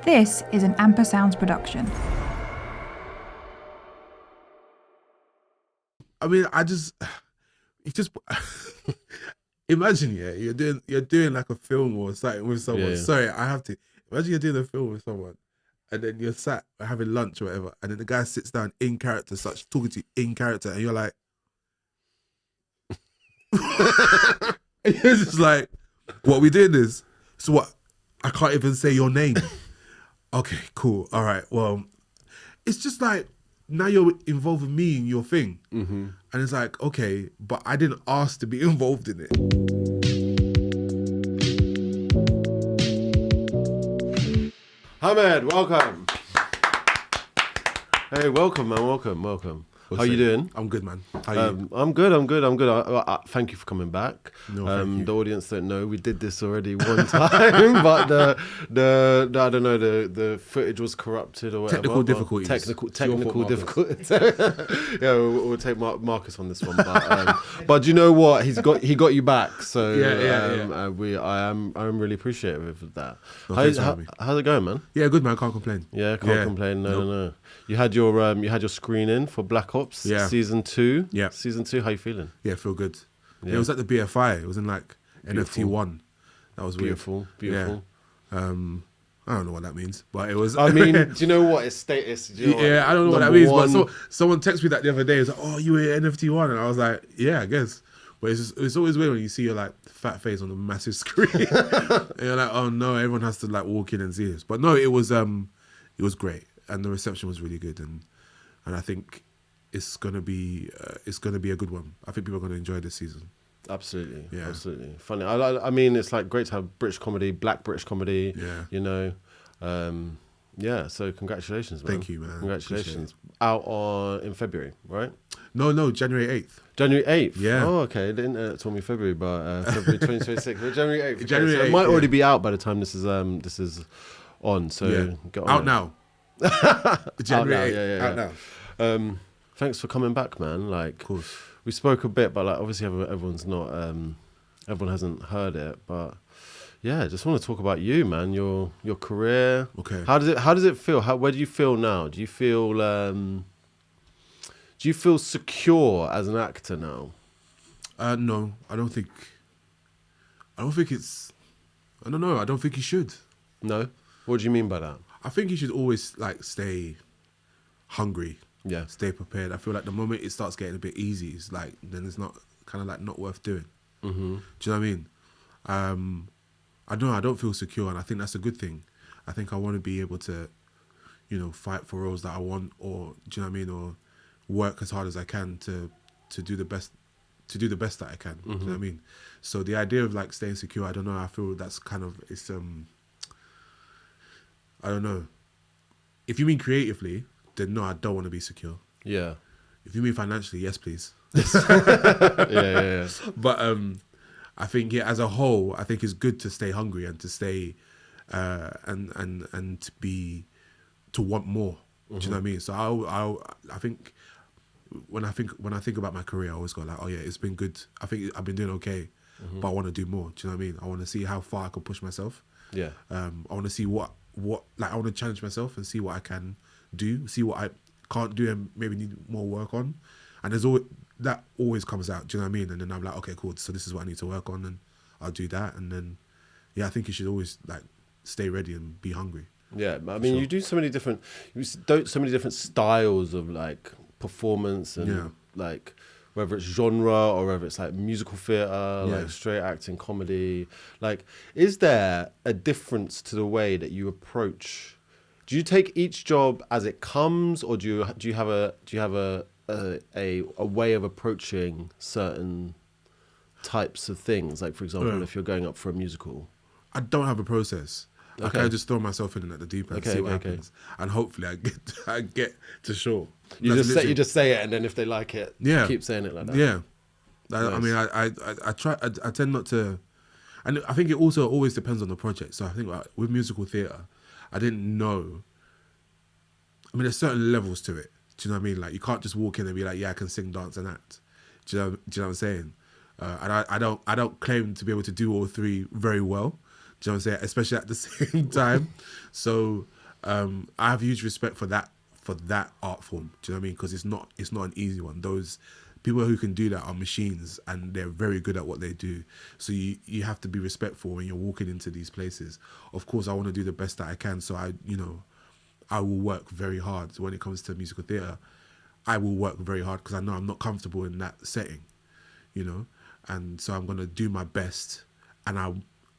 This is an Ampersounds production. I mean, you just imagine, you're doing like a film or something with someone. Yeah. Sorry, I have to imagine you're doing a film with someone, and then you're sat having lunch or whatever, and then the guy sits down in character, such talking to you in character, and you're like, and you're just like, what are we doing this? So what? I can't even say your name. Okay, cool. All right. Well, it's just like now you're involved with me in your thing, and it's like, okay, but I didn't ask to be involved in it. Hammed, welcome. Hey, welcome, man. Welcome. How you doing? I'm good, man. How you? I'm good. I thank you for coming back. No, thank you. The audience don't know we did this already one time, but the I don't know, the footage was corrupted or whatever. Technical difficulties. Technical difficulties. Yeah, we'll take Marcus on this one, but do you know what? He got you back. So I'm really appreciative of that. No, how's it going, man? Yeah, good, man. Can't complain. Yeah, can't complain. No. You had your screening for Black Ops season 2. Yeah. Season 2. How you feeling? Yeah, feel good. Yeah. It was at the BFI. It was in like NFT 1. That was beautiful. Yeah. I don't know what that means, but it was. I mean, do you know what its status? Do you know I don't know what that means. But someone texted me that the other day. It was like, "Oh, you were NFT 1," and I was like, "Yeah, I guess." But it's always weird when you see your like fat face on a massive screen, and you're like, "Oh no!" Everyone has to like walk in and see this. But no, it was great, and the reception was really good, and I think it's gonna be a good one. I think people are gonna enjoy this season. Absolutely, yeah, absolutely funny. I mean, it's like great to have British comedy, Black British comedy. Yeah, you know, So congratulations, man. Thank you, man. Congratulations. Out in February, right? No, January 8th. January 8th. Yeah. Oh, okay. The internet told me February, but February 2026. But January 8th. Okay. January 8th. It might already be out by the time this is on. So get on out it. now. January 8th. Yeah. Out now. Thanks for coming back, man. Like, of course. We spoke a bit, but like obviously everyone's not. Everyone hasn't heard it, but yeah, just want to talk about you, man. Your career. Okay. How does it feel? Where do you feel now? Do you feel secure as an actor now? No, I don't think it's. I don't know. I don't think you should. No. What do you mean by that? I think you should always like stay hungry. Yeah. Stay prepared. I feel like the moment it starts getting a bit easy, it's like then it's not kind of like not worth doing. Mm-hmm. Do you know what I mean? I don't feel secure, and I think that's a good thing. I think I want to be able to, fight for roles that I want, or do you know what I mean, or work as hard as I can to do the best that I can. Mm-hmm. Do you know what I mean? So the idea of like staying secure, I don't know. I feel that's kind of I don't know. If you mean creatively, then no, I don't want to be secure. Yeah. If you mean financially, yes, please. Yeah. But I think as a whole, I think it's good to stay hungry and to stay and to want more. Do you know what I mean? So I think when I think about my career, I always go like, oh yeah, it's been good. I think I've been doing okay, but I want to do more. Do you know what I mean? I want to see how far I can push myself. Yeah. I want to see what like I want to challenge myself and see what I can do, see what I can't do and maybe need more work on. And that always comes out, do you know what I mean? And then I'm like, okay, cool, so this is what I need to work on, and I'll do that. And then I think you should always like stay ready and be hungry. Yeah, I mean, you do so many different styles of like performance and like whether it's genre or whether it's like musical theatre, like straight acting, comedy. Like, is there a difference to the way that you approach? Do you take each job as it comes, or do you have a way of approaching certain types of things? Like, for example, if you're going up for a musical, I don't have a process. Okay. I kind of just throw myself in at the deep end, see what happens, and hopefully I get to show. You just say it, and then if they like it, keep saying it like that. Yeah, Nice. I mean, I try. I tend not to, and I think it also always depends on the project. So I think with musical theatre, I didn't know. I mean, there's certain levels to it. Do you know what I mean? Like, you can't just walk in and be like, yeah, I can sing, dance, and act. Do you know what I'm saying? And I don't claim to be able to do all three very well. Do Do you know what I'm saying? Especially at the same time. So I have huge respect for that art form. Do you know what I mean? Because it's not an easy one. Those people who can do that are machines, and they're very good at what they do. So you have to be respectful when you're walking into these places. Of course, I want to do the best that I can. So I will work very hard. So when it comes to musical theatre, I will work very hard because I know I'm not comfortable in that setting, and so I'm going to do my best, and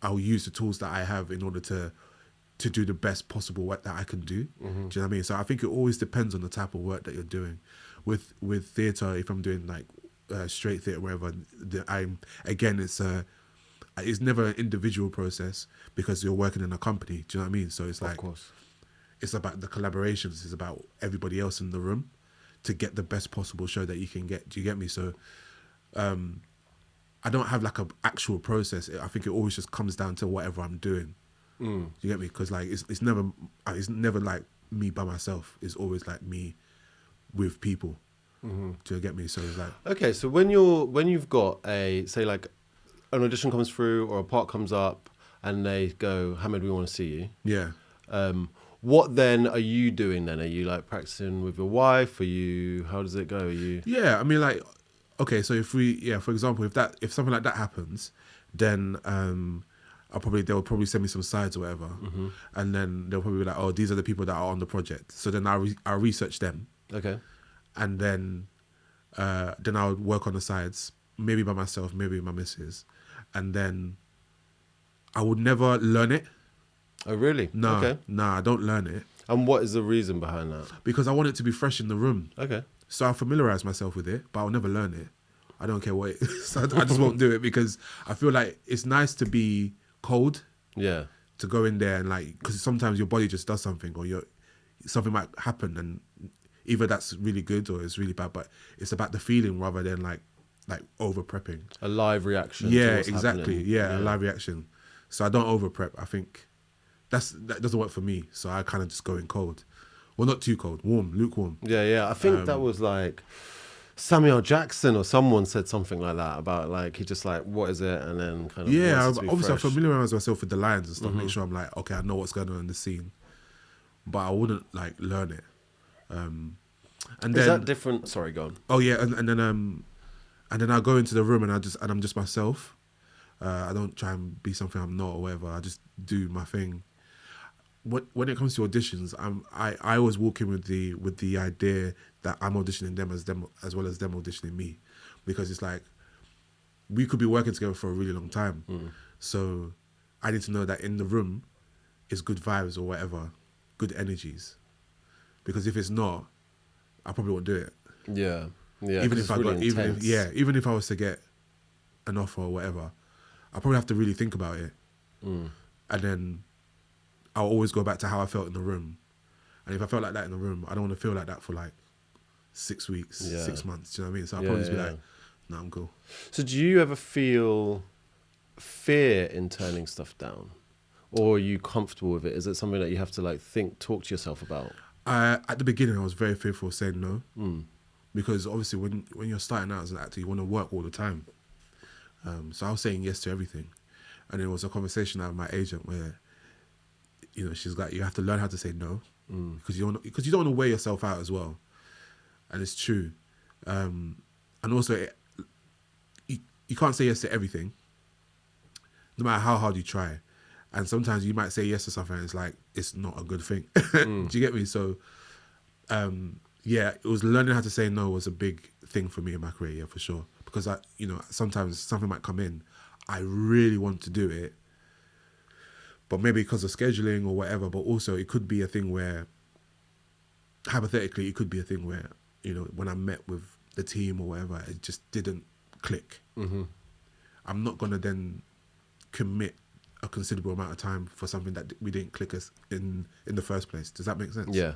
I'll use the tools that I have in order to do the best possible work that I can do. Do you know what I mean? So I think it always depends on the type of work that you're doing. With theatre, if I'm doing like straight theatre, wherever, it's never an individual process because you're working in a company. Do you know what I mean? So it's like, of course, it's about the collaborations. It's about everybody else in the room to get the best possible show that you can get. Do you get me? So I don't have like an actual process. I think it always just comes down to whatever I'm doing. Do you get me? Because like it's never like me by myself. It's always like me with people. Do you get me? So it's like, okay. So when you've got say like an audition comes through or a part comes up and they go, Hammed, we want to see you. Yeah. What then are you doing then? Are you like practicing with your wife? How does it go? Yeah, I mean, like, okay, so for example, if something like that happens, then they'll probably send me some sides or whatever, and then they'll probably be like, oh, these are the people that are on the project. So then I'll research them. Okay. And then I'll work on the sides, maybe by myself, maybe with my missus, and then I would never learn it. Oh, really? No, okay. No, I don't learn it. And what is the reason behind that? Because I want it to be fresh in the room. Okay. So I'll familiarise myself with it, but I'll never learn it. I don't care what it is. So I just won't do it because I feel like it's nice to be cold. Yeah. To go in there and like, because sometimes your body just does something, or something might happen, and either that's really good or it's really bad. But it's about the feeling rather than like over prepping. A live reaction. Yeah, exactly. Happening. Yeah, a live reaction. So I don't over prep. I think that doesn't work for me. So I kind of just go in cold. Well, not too cold, warm, lukewarm. Yeah. I think that was like Samuel Jackson or someone said something like that about like, he just like, what is it? And then kind of, obviously I familiarise myself with the lines and stuff, make sure I'm like, okay, I know what's going on in the scene, but I wouldn't like learn it. And then, is that different? Sorry, go on. Oh yeah, and then I go into the room and I'm just myself. I don't try and be something I'm not or whatever. I just do my thing. When it comes to auditions, I always walk in with the idea that I'm auditioning them as well as them auditioning me, because it's like we could be working together for a really long time. So I need to know that in the room is good vibes or whatever, good energies. Because if it's not, I probably won't do it. Yeah. Even if even if I was to get an offer or whatever, I probably have to really think about it, and then I'll always go back to how I felt in the room. And if I felt like that in the room, I don't want to feel like that for like 6 weeks, 6 months. Do you know what I mean? So I'll probably just be like, no, I'm cool. So do you ever feel fear in turning stuff down? Or are you comfortable with it? Is it something that you have to like talk to yourself about? At the beginning, I was very fearful of saying no. Because obviously when you're starting out as an actor, you want to work all the time. So I was saying yes to everything. And there was a conversation I had with my agent where, she's like, you have to learn how to say no, because you don't want to wear yourself out as well. And it's true. And also, you can't say yes to everything, no matter how hard you try. And sometimes you might say yes to something and it's like, it's not a good thing. Do you get me? So, it was learning how to say no was a big thing for me in my career, for sure. Because sometimes something might come in, I really want to do it, but maybe because of scheduling or whatever, but also it could be a thing where, hypothetically, when I met with the team or whatever, it just didn't click. I'm not going to then commit a considerable amount of time for something that we didn't click us in the first place. Does that make sense? Yeah.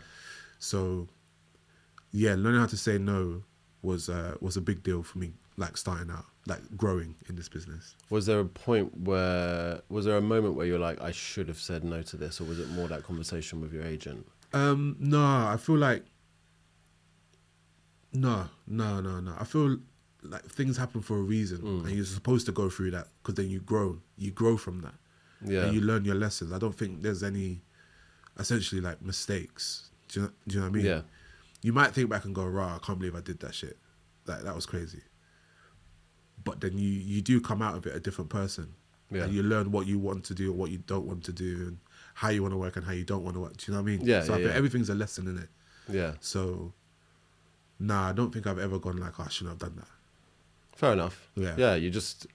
So, learning how to say no was a big deal for me, like starting out, like growing in this business. Was there a moment where you're like, I should have said no to this, or was it more that conversation with your agent? No, I feel like, no. I feel like things happen for a reason, and you're supposed to go through that, because then you grow from that. Yeah. and you learn your lessons. I don't think there's any, essentially, like, mistakes. Do you know what I mean? Yeah. You might think back and go, rah, I can't believe I did that shit. Like, that was crazy. But then you do come out of it a different person. Yeah. And you learn what you want to do or what you don't want to do and how you want to work and how you don't want to work. Do you know what I mean? Yeah, So I yeah, think yeah. everything's a lesson in it. Yeah. So, nah, I don't think I've ever gone like, oh, I shouldn't have done that. Fair enough. Yeah. Yeah, you just...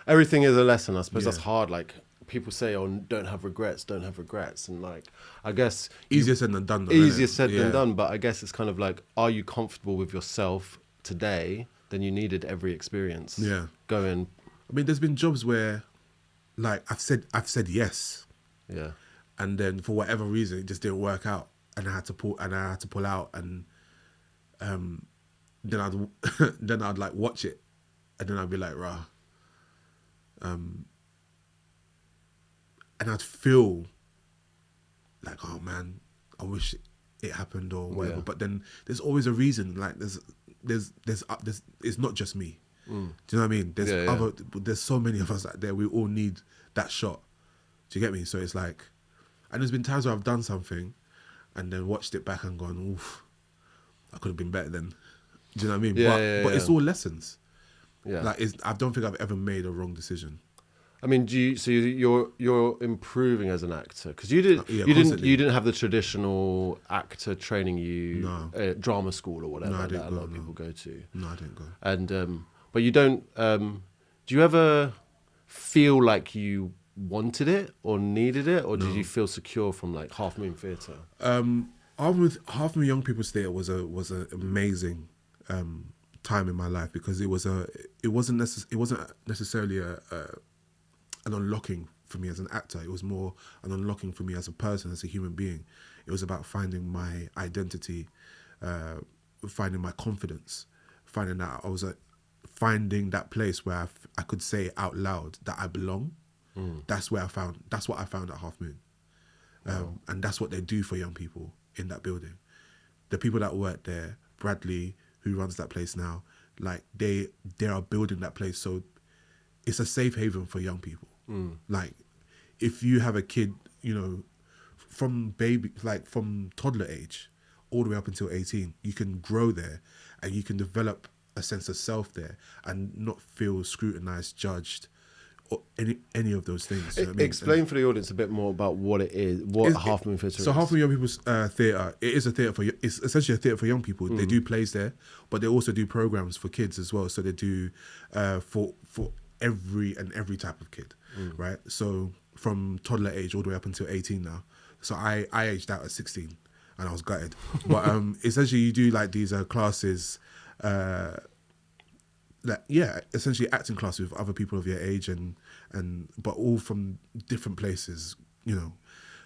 Everything is a lesson. I suppose Yeah. that's hard. Like, people say, oh, don't have regrets. And, like, I guess... Easier said than done, though. Easier innit? said Yeah. than done, but I guess it's kind of like, are you comfortable with yourself today? Then you needed every experience. Yeah. Going... I mean, there's been jobs where, like, I've said yes, Yeah. and then for whatever reason it just didn't work out, and I had to pull out, and then I'd like watch it, and then I'd be like, rah, and I'd feel like, oh man, I wish it happened or whatever. Yeah. But then there's always a reason. Like there's it's not just me. Do you know what I mean? There's there's so many of us out there. We all need that shot. Do you get me? So it's like, and there's been times where I've done something, and then watched it back and gone, oof, I could have been better then. Do you know what I mean? But it's all lessons. Yeah. Like I don't think I've ever made a wrong decision. I mean, you're improving as an actor because you constantly. didn't have the traditional actor training No. drama school or whatever No, I that didn't a go, lot of no. people go to. No, I didn't go. And but you don't. Do you ever feel like you wanted it or needed it, or did you feel secure from like Half Moon Theatre? Half Moon Young People's Theatre was an amazing time in my life because it wasn't necessarily an unlocking for me as an actor. It was more an unlocking for me as a person, as a human being. It was about finding my identity, finding my confidence, finding that place where I could say out loud that I belong. That's what I found at Half Moon. And that's what they do for young people in that building. The people that work there, Bradley, who runs that place now, like they are building that place so it's a safe haven for young people. Like if you have a kid, you know, from toddler age all the way up until 18, you can grow there and you can develop a sense of self there and not feel scrutinized, judged, or any of those things. You know what I mean? Explain for the audience a bit more about what it is, Half Moon Theatre is. So Half Moon Young People's Theatre, it is a theatre it's essentially a theatre for young people. They do plays there, but they also do programs for kids as well. So they do for every type of kid, right? So from toddler age all the way up until 18 now. So I aged out at 16 and I was gutted. But essentially you do like these classes, essentially acting class with other people of your age but all from different places, you know,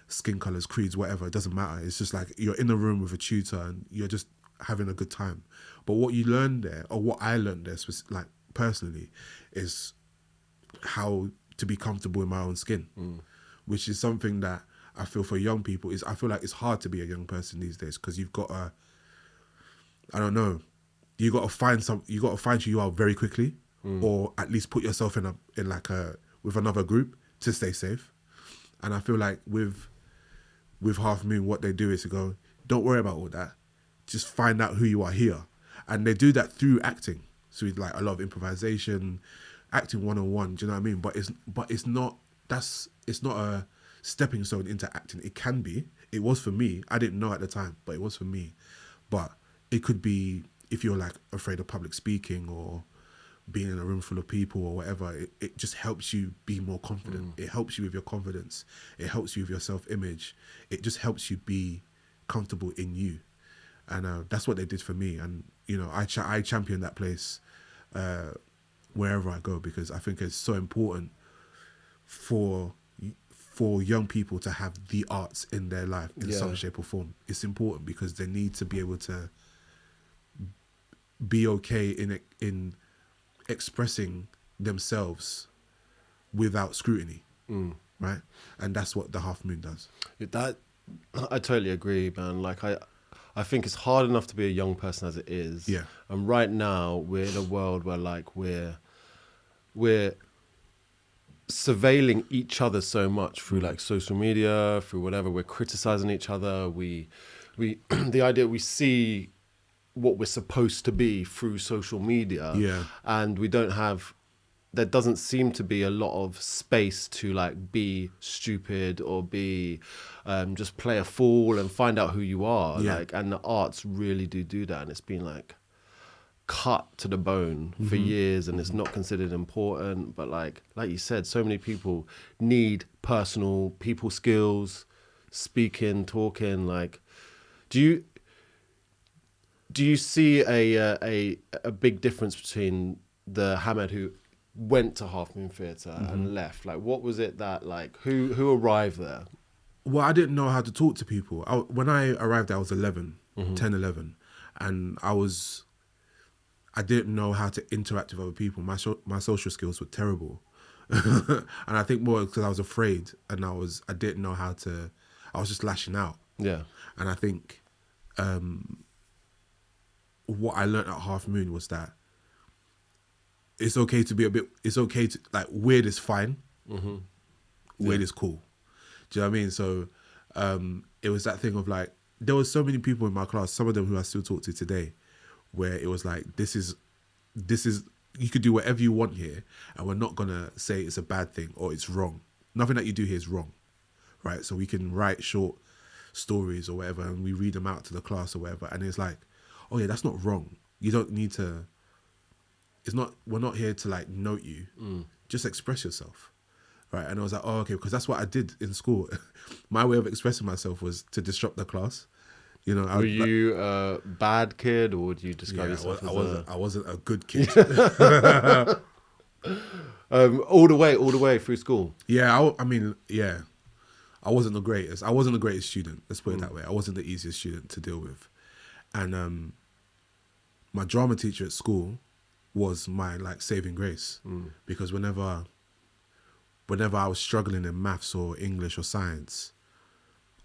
skin colours, creeds, whatever, it doesn't matter. It's just like you're in a room with a tutor and you're just having a good time. But what you learn there, or what I learned there, like personally, is how to be comfortable in my own skin, which is something that I feel for young people I feel like it's hard to be a young person these days because you've got to, I don't know, you got to find who you are very quickly, or at least put yourself with another group to stay safe. And I feel like with Half Moon, what they do is to go, don't worry about all that, just find out who you are here, and they do that through acting. So it's like a lot of improvisation, acting 101. Do you know what I mean? But it's not a stepping stone into acting. It can be. It was for me. I didn't know at the time, but it was for me. But it could be if you're like afraid of public speaking or being in a room full of people or whatever. It just helps you be more confident. It helps you with your confidence. It helps you with your self-image. It just helps you be comfortable in you. And that's what they did for me. And you know, I champion that place wherever I go because I think it's so important for young people to have the arts in their life in some shape or form. It's important because they need to be able to be okay in expressing themselves without scrutiny, right? And that's what the Half Moon does. That I totally agree, man. Like I think it's hard enough to be a young person as it is. Yeah. And right now we're in a world where like we're surveilling each other so much through like social media, through whatever. We're criticizing each other. We the idea we see what we're supposed to be through social media, and we don't have. There doesn't seem to be a lot of space to like be stupid or be just play a fool and find out who you are. Like, and the arts really do that, and it's been like cut to the bone for years, and it's not considered important. But like you said, so many people need personal people skills, speaking, talking. Like, do you see a big difference between the Hammed who went to Half Moon Theatre and left? Like, what was it that, like, who arrived there? Well, I didn't know how to talk to people. When I arrived, I was 10, 11, and I didn't know how to interact with other people. My social skills were terrible. And I think more because I was afraid, and I didn't know how to, I was just lashing out. Yeah. And I think what I learned at Half Moon was that it's okay to like, weird is fine. Weird is cool. Do you know what I mean? So it was that thing of like, there was so many people in my class, some of them who I still talk to today, where it was like, this is, you could do whatever you want here, and we're not gonna say it's a bad thing or it's wrong. Nothing that you do here is wrong, right? So we can write short stories or whatever, and we read them out to the class or whatever, and it's like, oh yeah, that's not wrong. You don't need to, we're not here to like note you. Just express yourself, right? And I was like, oh, okay, because that's what I did in school. My way of expressing myself was to disrupt the class. You know, were you a bad kid, or would you describe yourself as I wasn't a good kid. all the way through school? Yeah, I mean, yeah. I wasn't the greatest. I wasn't the greatest student, let's put it that way. I wasn't the easiest student to deal with. And my drama teacher at school was my like saving grace, because whenever I was struggling in maths or English or science,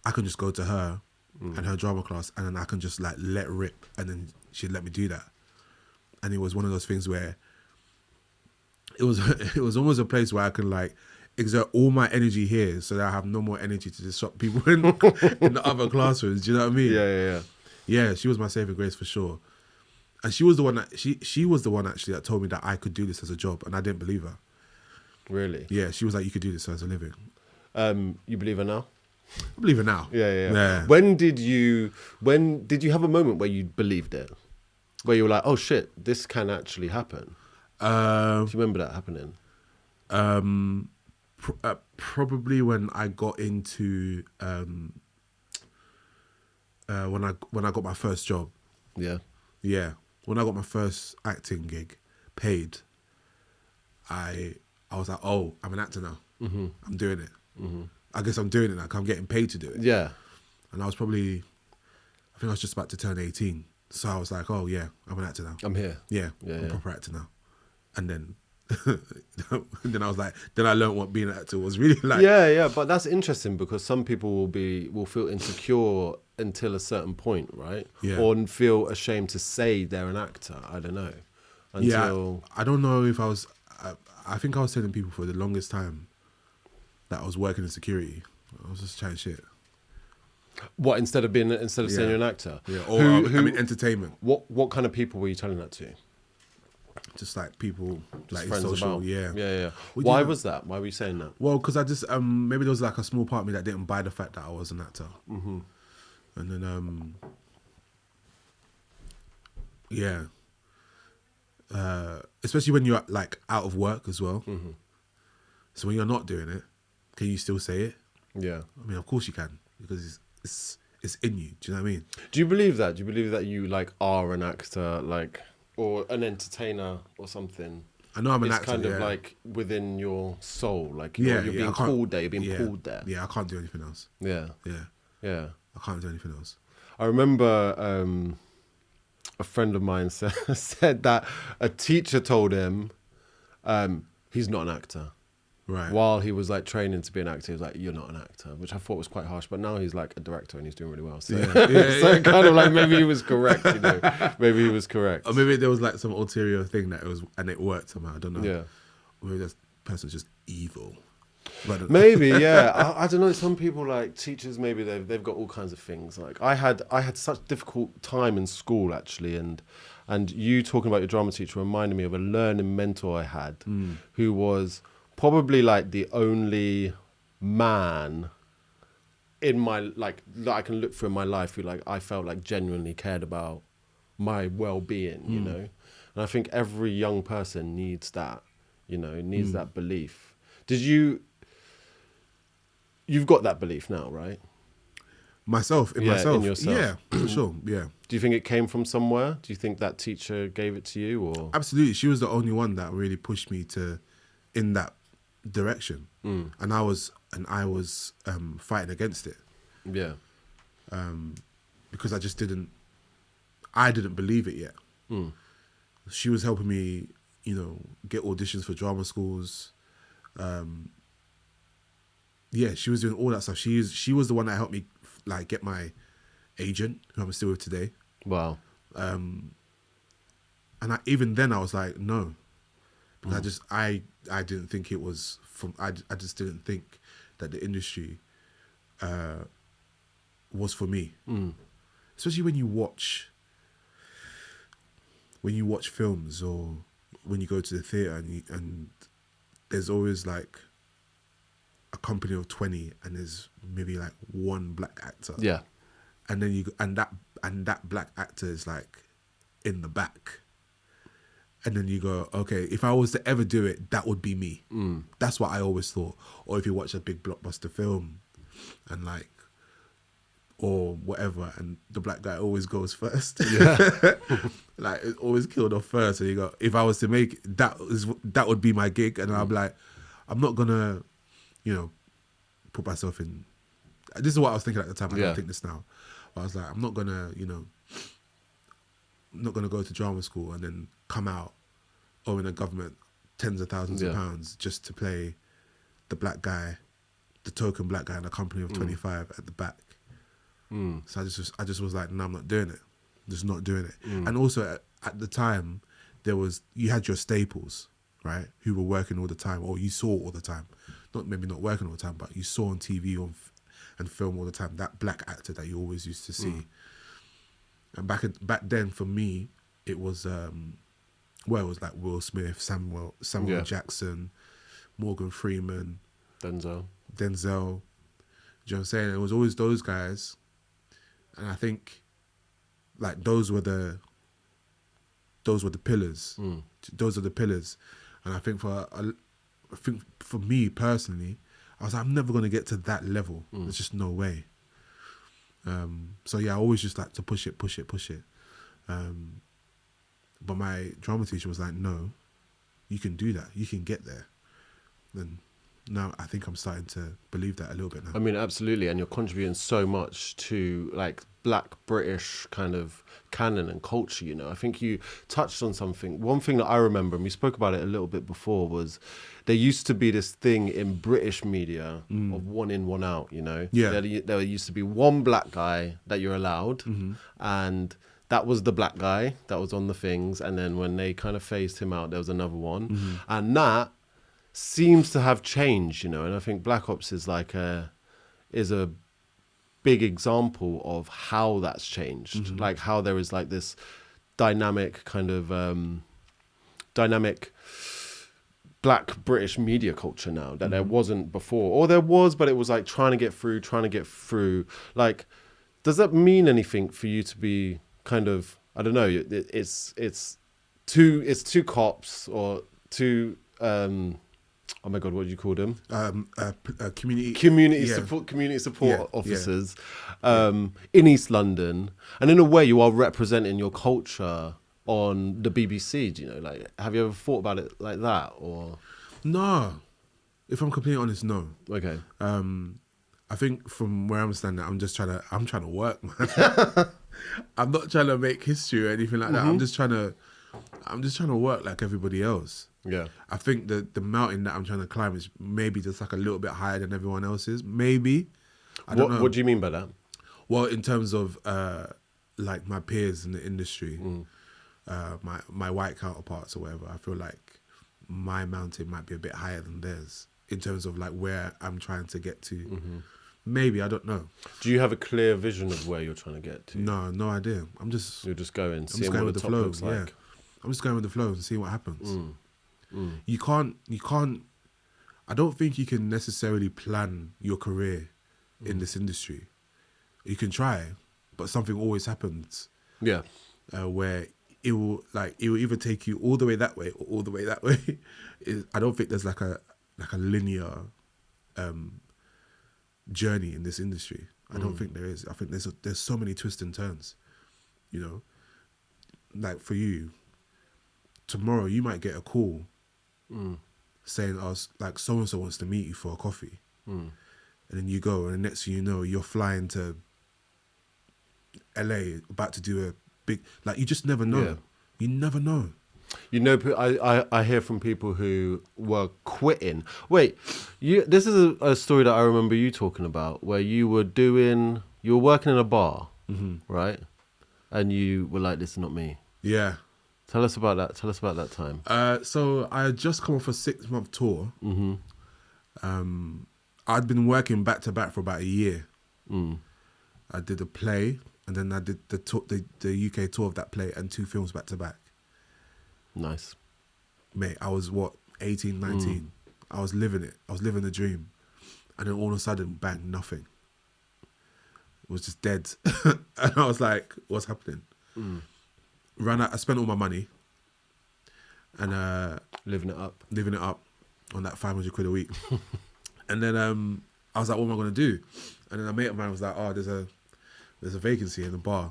I can just go to her and her drama class, and then I can just like let rip, and then she'd let me do that. And it was one of those things where it was almost a place where I could like exert all my energy here, so that I have no more energy to disrupt people in the other classrooms. Do you know what I mean? Yeah. She was my saving grace for sure. And she was the one that she was the one actually that told me that I could do this as a job, and I didn't believe her. Really? Yeah, she was like, you could do this as a living. You believe her now? I believe her now. Yeah. When did you have a moment where you believed it? Where you were like, oh shit, this can actually happen? Do you remember that happening? Probably when I got into when I got my first job. Yeah. When I got my first acting gig, paid, I was like, oh, I'm an actor now. I'm doing it. I guess I'm doing it now, 'cause I'm getting paid to do it. Yeah. And I think I was just about to turn 18. So I was like, oh yeah, I'm an actor now. I'm here. Yeah, I'm a proper actor now. And then then I was like, then I learned what being an actor was really like. Yeah, but that's interesting, because some people will feel insecure until a certain point, right? Yeah. Or feel ashamed to say they're an actor. I don't know. Until... Yeah, I don't know if I was. I think I was telling people for the longest time that I was working in security. I was just chatting shit. What, instead of saying you're an actor? Yeah, or I mean entertainment. What kind of people were you telling that to? Just like people, just like friends social, about. Yeah. Why was that? Why were you saying that? Well, because I just maybe there was like a small part of me that didn't buy the fact that I was an actor, and then especially when you're like out of work as well. So when you're not doing it, can you still say it? Yeah, I mean, of course you can, because it's in you. Do you know what I mean? Do you believe that? Do you believe that you like are an actor, like, or an entertainer or something? I know I'm an actor. It's kind of like within your soul, like you're being pulled there. You're being pulled there. Yeah, I can't do anything else. Yeah. I can't do anything else. I remember a friend of mine said that a teacher told him he's not an actor. Right. While he was like training to be an actor, he was like, "You're not an actor," which I thought was quite harsh. But now he's like a director and he's doing really well. So, so kind of like maybe he was correct. You know, maybe he was correct. Or maybe there was like some ulterior thing that it was, and it worked somehow. I don't know. Yeah. Maybe person's just evil. But Maybe, yeah. I don't know. Some people, like teachers, maybe they've got all kinds of things. Like I had such difficult time in school actually, and you talking about your drama teacher reminded me of a learning mentor I had, who was probably like the only man in my, like, that I can look through in my life who, like, I felt like genuinely cared about my well-being, you know. And I think every young person needs that, you know, needs that belief. You've got that belief now, right? Myself. In yourself. Yeah, for sure. Yeah. Do you think it came from somewhere? Do you think that teacher gave it to you, or? Absolutely. She was the only one that really pushed me in that direction. And I was fighting against it. Yeah. Because I didn't believe it yet. She was helping me, you know, get auditions for drama schools. Yeah, she was doing all that stuff. She was the one that helped me, like, get my agent, who I'm still with today. Wow. And even then I was like, no, because I didn't think it was from. I just didn't think that the industry was for me. Especially when you watch films, or when you go to the theatre and there's always like a company of 20 and there's maybe like one black actor. Yeah. And then that black actor is like in the back. And then you go, okay, if I was to ever do it, that would be me. That's what I always thought. Or if you watch a big blockbuster film and like, or whatever, and the black guy always goes first. Yeah. Like, it's always killed off first. And you go, if I was to make it, that would be my gig. And I'm like, I'm not gonna, you know, put myself in. This is what I was thinking at the time. I don't think this now. But I was like, I'm not gonna, you know, go to drama school and then come out owing the government tens of thousands of pounds just to play the black guy, the token black guy in a company of 25 at the back. So I just was like, no, I'm not doing it. Just not doing it. And also at the time, you had your staples, right, who were working all the time, or you saw all the time. Maybe not working all the time, but you saw on TV and film all the time, that black actor that you always used to see. And back then, for me, it was it was like Will Smith, Samuel Jackson, Morgan Freeman, Denzel. Do you know what I'm saying? It was always those guys, and I think like those were the pillars. Those are the pillars, and I think for me personally, I was like, I'm never gonna get to that level. There's just no way. So yeah, I always just like to push it. But my drama teacher was like, no, you can do that. You can get there. And now I think I'm starting to believe that a little bit now. I mean, absolutely. And you're contributing so much to like Black British kind of canon and culture, you know. I think you touched on something. One thing that I remember, and we spoke about it a little bit before, was there used to be this thing in British media of one in, one out, you know. Yeah. There used to be one black guy that you're allowed, and that was the black guy that was on the things. And then when they kind of phased him out, there was another one. And that seems to have changed, you know. And I think Black Ops is like a big example of how that's changed. Like how there is like this dynamic kind of dynamic Black British media culture now that there wasn't before, or there was, but it was like trying to get through. Like, does that mean anything for you to be kind of, I don't know, it's two cops or two oh my God, what do you call them? Community support officers in East London, and in a way you are representing your culture on the BBC. Do you know, like, have you ever thought about it like that, or? No, if I'm completely honest, no. Okay. I think from where I'm standing, I'm trying to work, man. I'm not trying to make history or anything like that. I'm just trying to work like everybody else. Yeah. I think the mountain that I'm trying to climb is maybe just like a little bit higher than everyone else's. Maybe. I don't know. What do you mean by that? Well, in terms of like my peers in the industry, my white counterparts or whatever, I feel like my mountain might be a bit higher than theirs in terms of like where I'm trying to get to. Mm-hmm. Maybe, I don't know. Do you have a clear vision of where you're trying to get to? No idea. You're just going, I'm seeing just going what with the the top flow. looks like. Yeah, I'm just going with the flow and see what happens. Mm. You can't. I don't think you can necessarily plan your career in this industry. You can try, but something always happens. Yeah. Where it will either take you all the way that way or all the way that way. I don't think there's like a linear journey in this industry. I don't think there is. I think there's so many twists and turns. You know, like for you, tomorrow you might get a call saying, like so and so wants to meet you for a coffee, and then you go, and the next thing you know, you're flying to LA, about to do a big. Like you just never know. Yeah. You never know. You know, I hear from people who were quitting. Wait, this is a story that I remember you talking about, where you were working in a bar, right? And you were like, "This is not me." Yeah. Tell us about that. Tell us about that time. So I had just come off a 6-month tour. I'd been working back to back for about a year. I did a play, and then I did the UK tour of that play and 2 films back to back. Nice. Mate, I was 18, 19. I was living it. I was living the dream. And then all of a sudden, bang, nothing. It was just dead. And I was like, what's happening? Ran out, I spent all my money. And Living it up on that 500 quid a week. And then I was like, what am I going to do? And then a mate of mine was like, oh, there's a vacancy in the bar.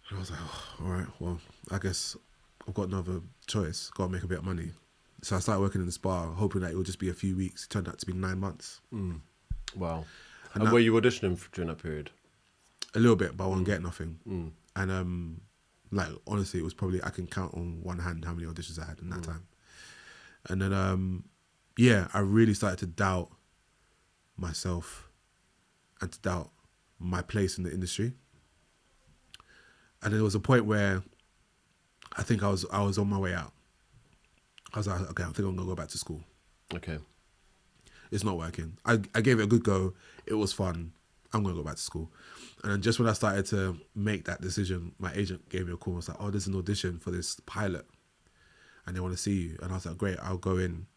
And I was like, oh, all right, well, I guess I've got another choice. Got to make a bit of money. So I started working in this bar, hoping that it would just be a few weeks. It turned out to be 9 months. Wow. And were you auditioning during that period? A little bit, but I won't get nothing. And like honestly, it was probably, I can count on one hand how many auditions I had in that time. And then I really started to doubt myself and to doubt my place in the industry. And there was a point where I think I was on my way out. I was like, okay, I think I'm gonna go back to school. Okay. It's not working. I gave it a good go. It was fun. I'm gonna go back to school. And then just when I started to make that decision, my agent gave me a call and was like, oh, there's an audition for this pilot and they want to see you. And I was like, great, I'll go in.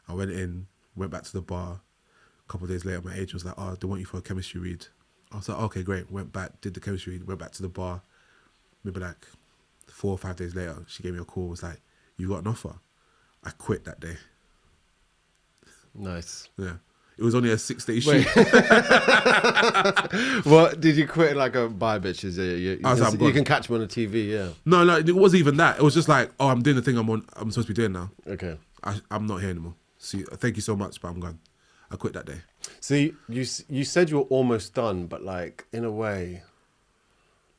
I went in, went back to the bar. A couple of days later, my agent was like, oh, they want you for a chemistry read. I was like, okay, great. Went back, did the chemistry read, went back to the bar. Maybe like 4 or 5 days later, she gave me a call, was like, you got an offer. I quit that day. Nice. Yeah. It was only a 6-day shoot. What, did you quit like a bye bitches? You can catch me on the TV, yeah. No, it wasn't even that. It was just like, oh, I'm doing the thing I'm supposed to be doing now. Okay. I'm not here anymore. See, thank you so much, but I'm gone. I quit that day. See, you said you were almost done, but like in a way,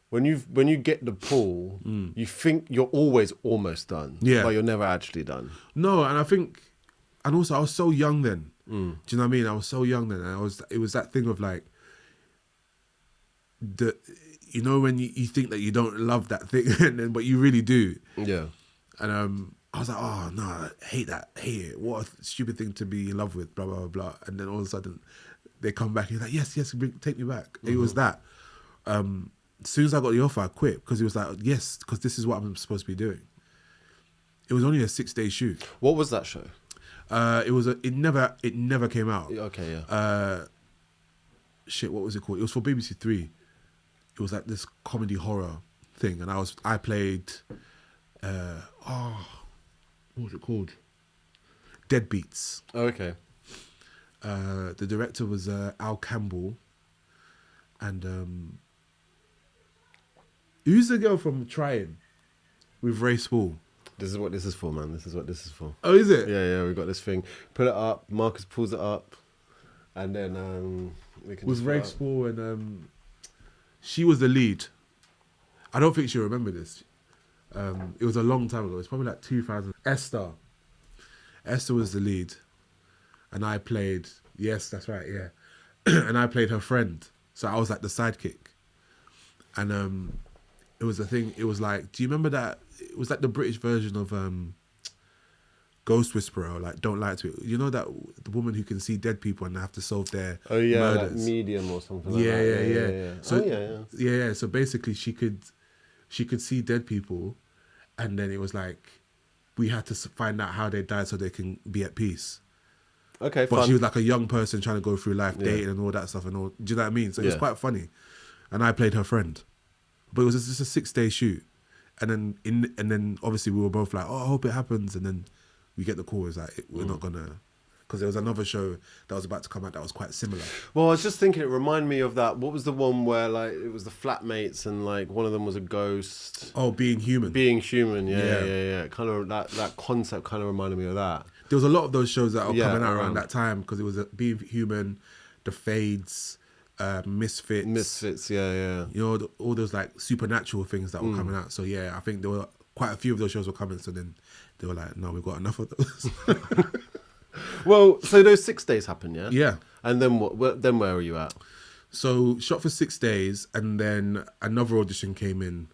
when you get the pull, you think you're always almost done. Yeah. But you're never actually done. No, and also I was so young then. Do you know what I mean? I was so young then. And it was that thing of like, when you think that you don't love that thing, but you really do. Yeah. And I was like, oh no, I hate that. I hate it. What a stupid thing to be in love with, blah, blah, blah, blah. And then all of a sudden they come back and he's like, yes, take me back. It was that. As soon as I got the offer, I quit because it was like, yes, because this is what I'm supposed to be doing. It was only a 6-day shoot. What was that show? It never came out. Okay, yeah. What was it called? It was for BBC Three. It was like this comedy horror thing, and I played. What was it called? Deadbeats. Oh, okay. The director was Al Campbell, and who's the girl from Trying with Ray Spall? This is what this is for, man. This is what this is for. Oh, is it? Yeah, we got this thing. Put it up. Marcus pulls it up. And then we can... With Ray Spall and... she was the lead. I don't think she'll remember this. It was a long time ago. It's probably like 2000. Esther was the lead. And I played... Yes, that's right, yeah. And I played her friend. So I was like the sidekick. And it was a thing... It was like... Do you remember that... It was like the British version of ghost whisperer, or like don't lie to it. You know that the woman who can see dead people and they have to solve their like murders. medium or something like Yeah, that. yeah. So yeah. So basically, she could see dead people, and then it was like we had to find out how they died so they can be at peace. Okay, But fun. she was like a young person trying to go through life, dating and all that stuff, and all. Do you know what I mean? So it was quite funny, and I played her friend, but it was just a 6-day shoot, and then obviously we were both like, oh, I hope it happens, and then we get the call. It's like we're not gonna, because there was another show that was about to come out that was quite similar. Well, I was just thinking, it reminded me of that. What was the one where like it was the flatmates and like one of them was a ghost? Oh, Being Human. Yeah. Kind of that concept kind of reminded me of that. There was a lot of those shows that were coming out around around that time because it was Being Human, The Fades, Misfits. Yeah. You know, all those like supernatural things that were coming out. So yeah, I think there were quite a few of those shows were coming. So then they were like, no, we've got enough of those. Well, so those 6 days happened, yeah? Yeah. And then what? Then where are you at? So shot for 6 days, and then another audition came in.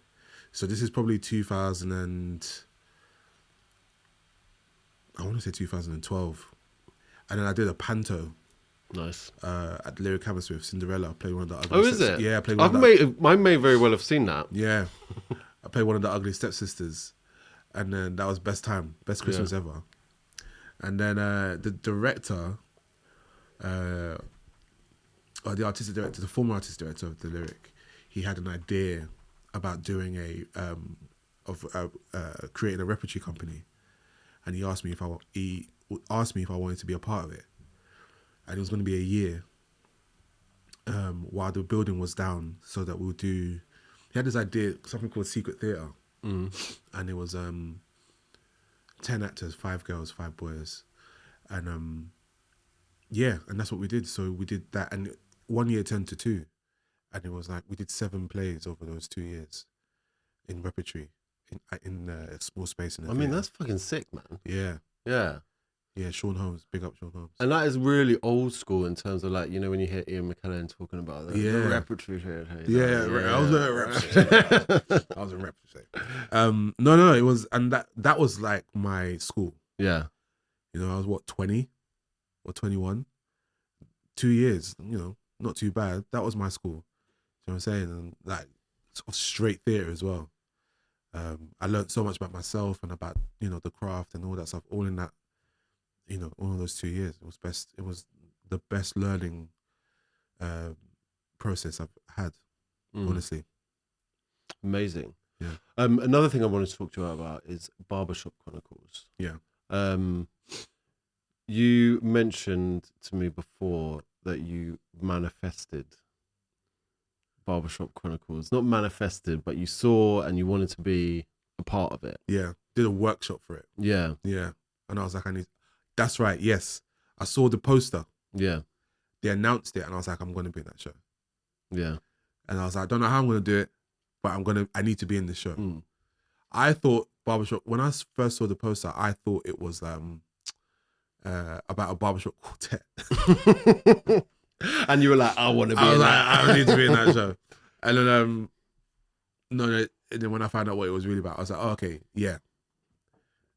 So this is probably 2012, and then I did a panto. Nice. At Lyric Hammersmith, Cinderella. I played one of the ugly. Oh, is it? Yeah, I played I one. may very well have seen that. Yeah, I played one of the ugly stepsisters, and then that was best Christmas ever. And then the director, or the artistic director, the former artistic director of the Lyric, he had an idea about doing creating a repertory company, and he asked me if I wanted to be a part of it, and it was going to be a year while the building was down, so that we'll do. He had this idea, something called Secret Theatre, and it was 10 actors, 5 girls, 5 boys, and and that's what we did. So we did that, and 1 year turned to 2, and it was like we did 7 plays over those 2 years in repertory in a small space. I mean, that's fucking sick, man. Yeah. Sean Holmes, big up Sean Holmes. And that is really old school in terms of like, you know, when you hear Ian McKellen talking about the repertory. I was in repertory. No, it was, and that was like my school. Yeah. You know, I was 20 or 21, 2 years, you know, not too bad. That was my school. You know what I'm saying? And like sort of straight theatre as well. I learned so much about myself and about, you know, the craft and all that stuff, all in that, you know, all of those 2 years. It was the best learning process I've had, honestly. Amazing. Yeah. Another thing I wanted to talk to you about is Barbershop Chronicles. Yeah. You mentioned to me before that you manifested Barbershop Chronicles. Not manifested, but you saw and you wanted to be a part of it. Yeah. Did a workshop for it. Yeah. Yeah. And I was like, that's right, yes. I saw the poster. Yeah. They announced it, and I was like, I'm going to be in that show. Yeah. And I was like, I don't know how I'm going to do it, but I need to be in this show. I thought Barbershop, when I first saw the poster, I thought it was about a barbershop quartet. And you were like, I want to be in that. I need to be in that show. And then, and then when I found out what it was really about, I was like, oh, okay, yeah.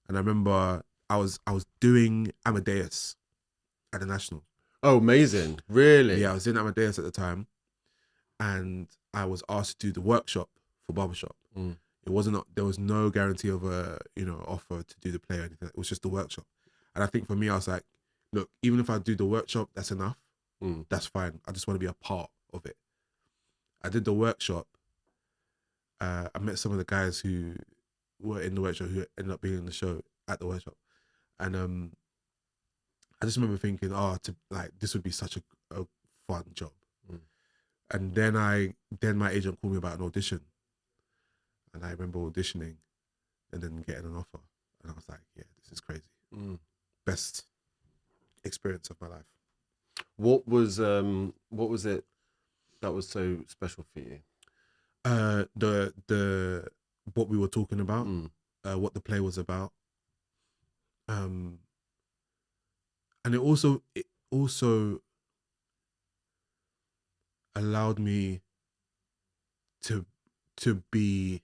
And I remember I was doing Amadeus at the National. Oh, amazing. Really? Yeah, I was doing Amadeus at the time, and I was asked to do the workshop for Barbershop. It wasn't, there was no guarantee of a, you know, offer to do the play or anything. It was just the workshop. And I think for me, I was like, look, even if I do the workshop, that's enough. That's fine. I just want to be a part of it. I did the workshop. I met some of the guys who were in the workshop who ended up being in the show at the workshop. And I just remember thinking, this would be such a fun job. And then my agent called me about an audition. And I remember auditioning and then getting an offer. And I was like, yeah, this is crazy. Best experience of my life. What was it that was so special for you? The what we were talking about, what the play was about. And it also allowed me to be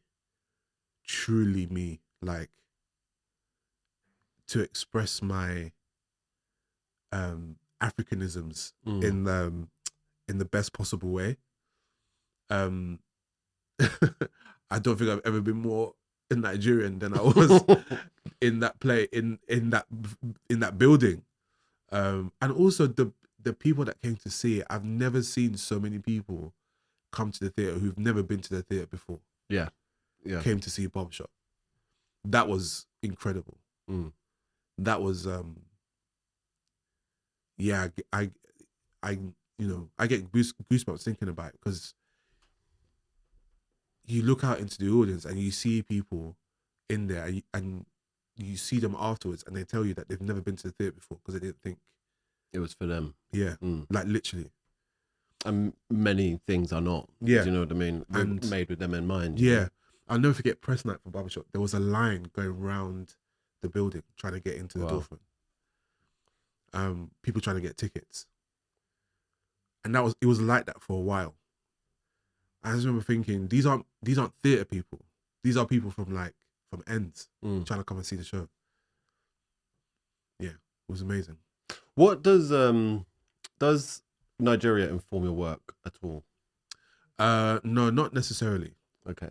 truly me, like to express my Africanisms in the best possible way. I don't think I've ever been more Nigerian than I was in that play, in that building, and also the people that came to see it. I've never seen so many people come to the theatre who've never been to the theatre before. Yeah. Came to see Barbershop. That was incredible. That was I get goosebumps thinking about it, because you look out into the audience and you see people in there, and you see them afterwards, and they tell you that they've never been to the theatre before because they didn't think it was for them. Yeah, like literally. And many things are not. Yeah. Do you know what I mean? And made with them in mind. Yeah. You know? I'll never forget press night for Barbershop. There was a line going round the building trying to get into the door front. People trying to get tickets. And it was like that for a while. I just remember thinking, these aren't theatre people. These are people from ends trying to come and see the show. Yeah, it was amazing. What does Nigeria inform your work at all? No, not necessarily. Okay.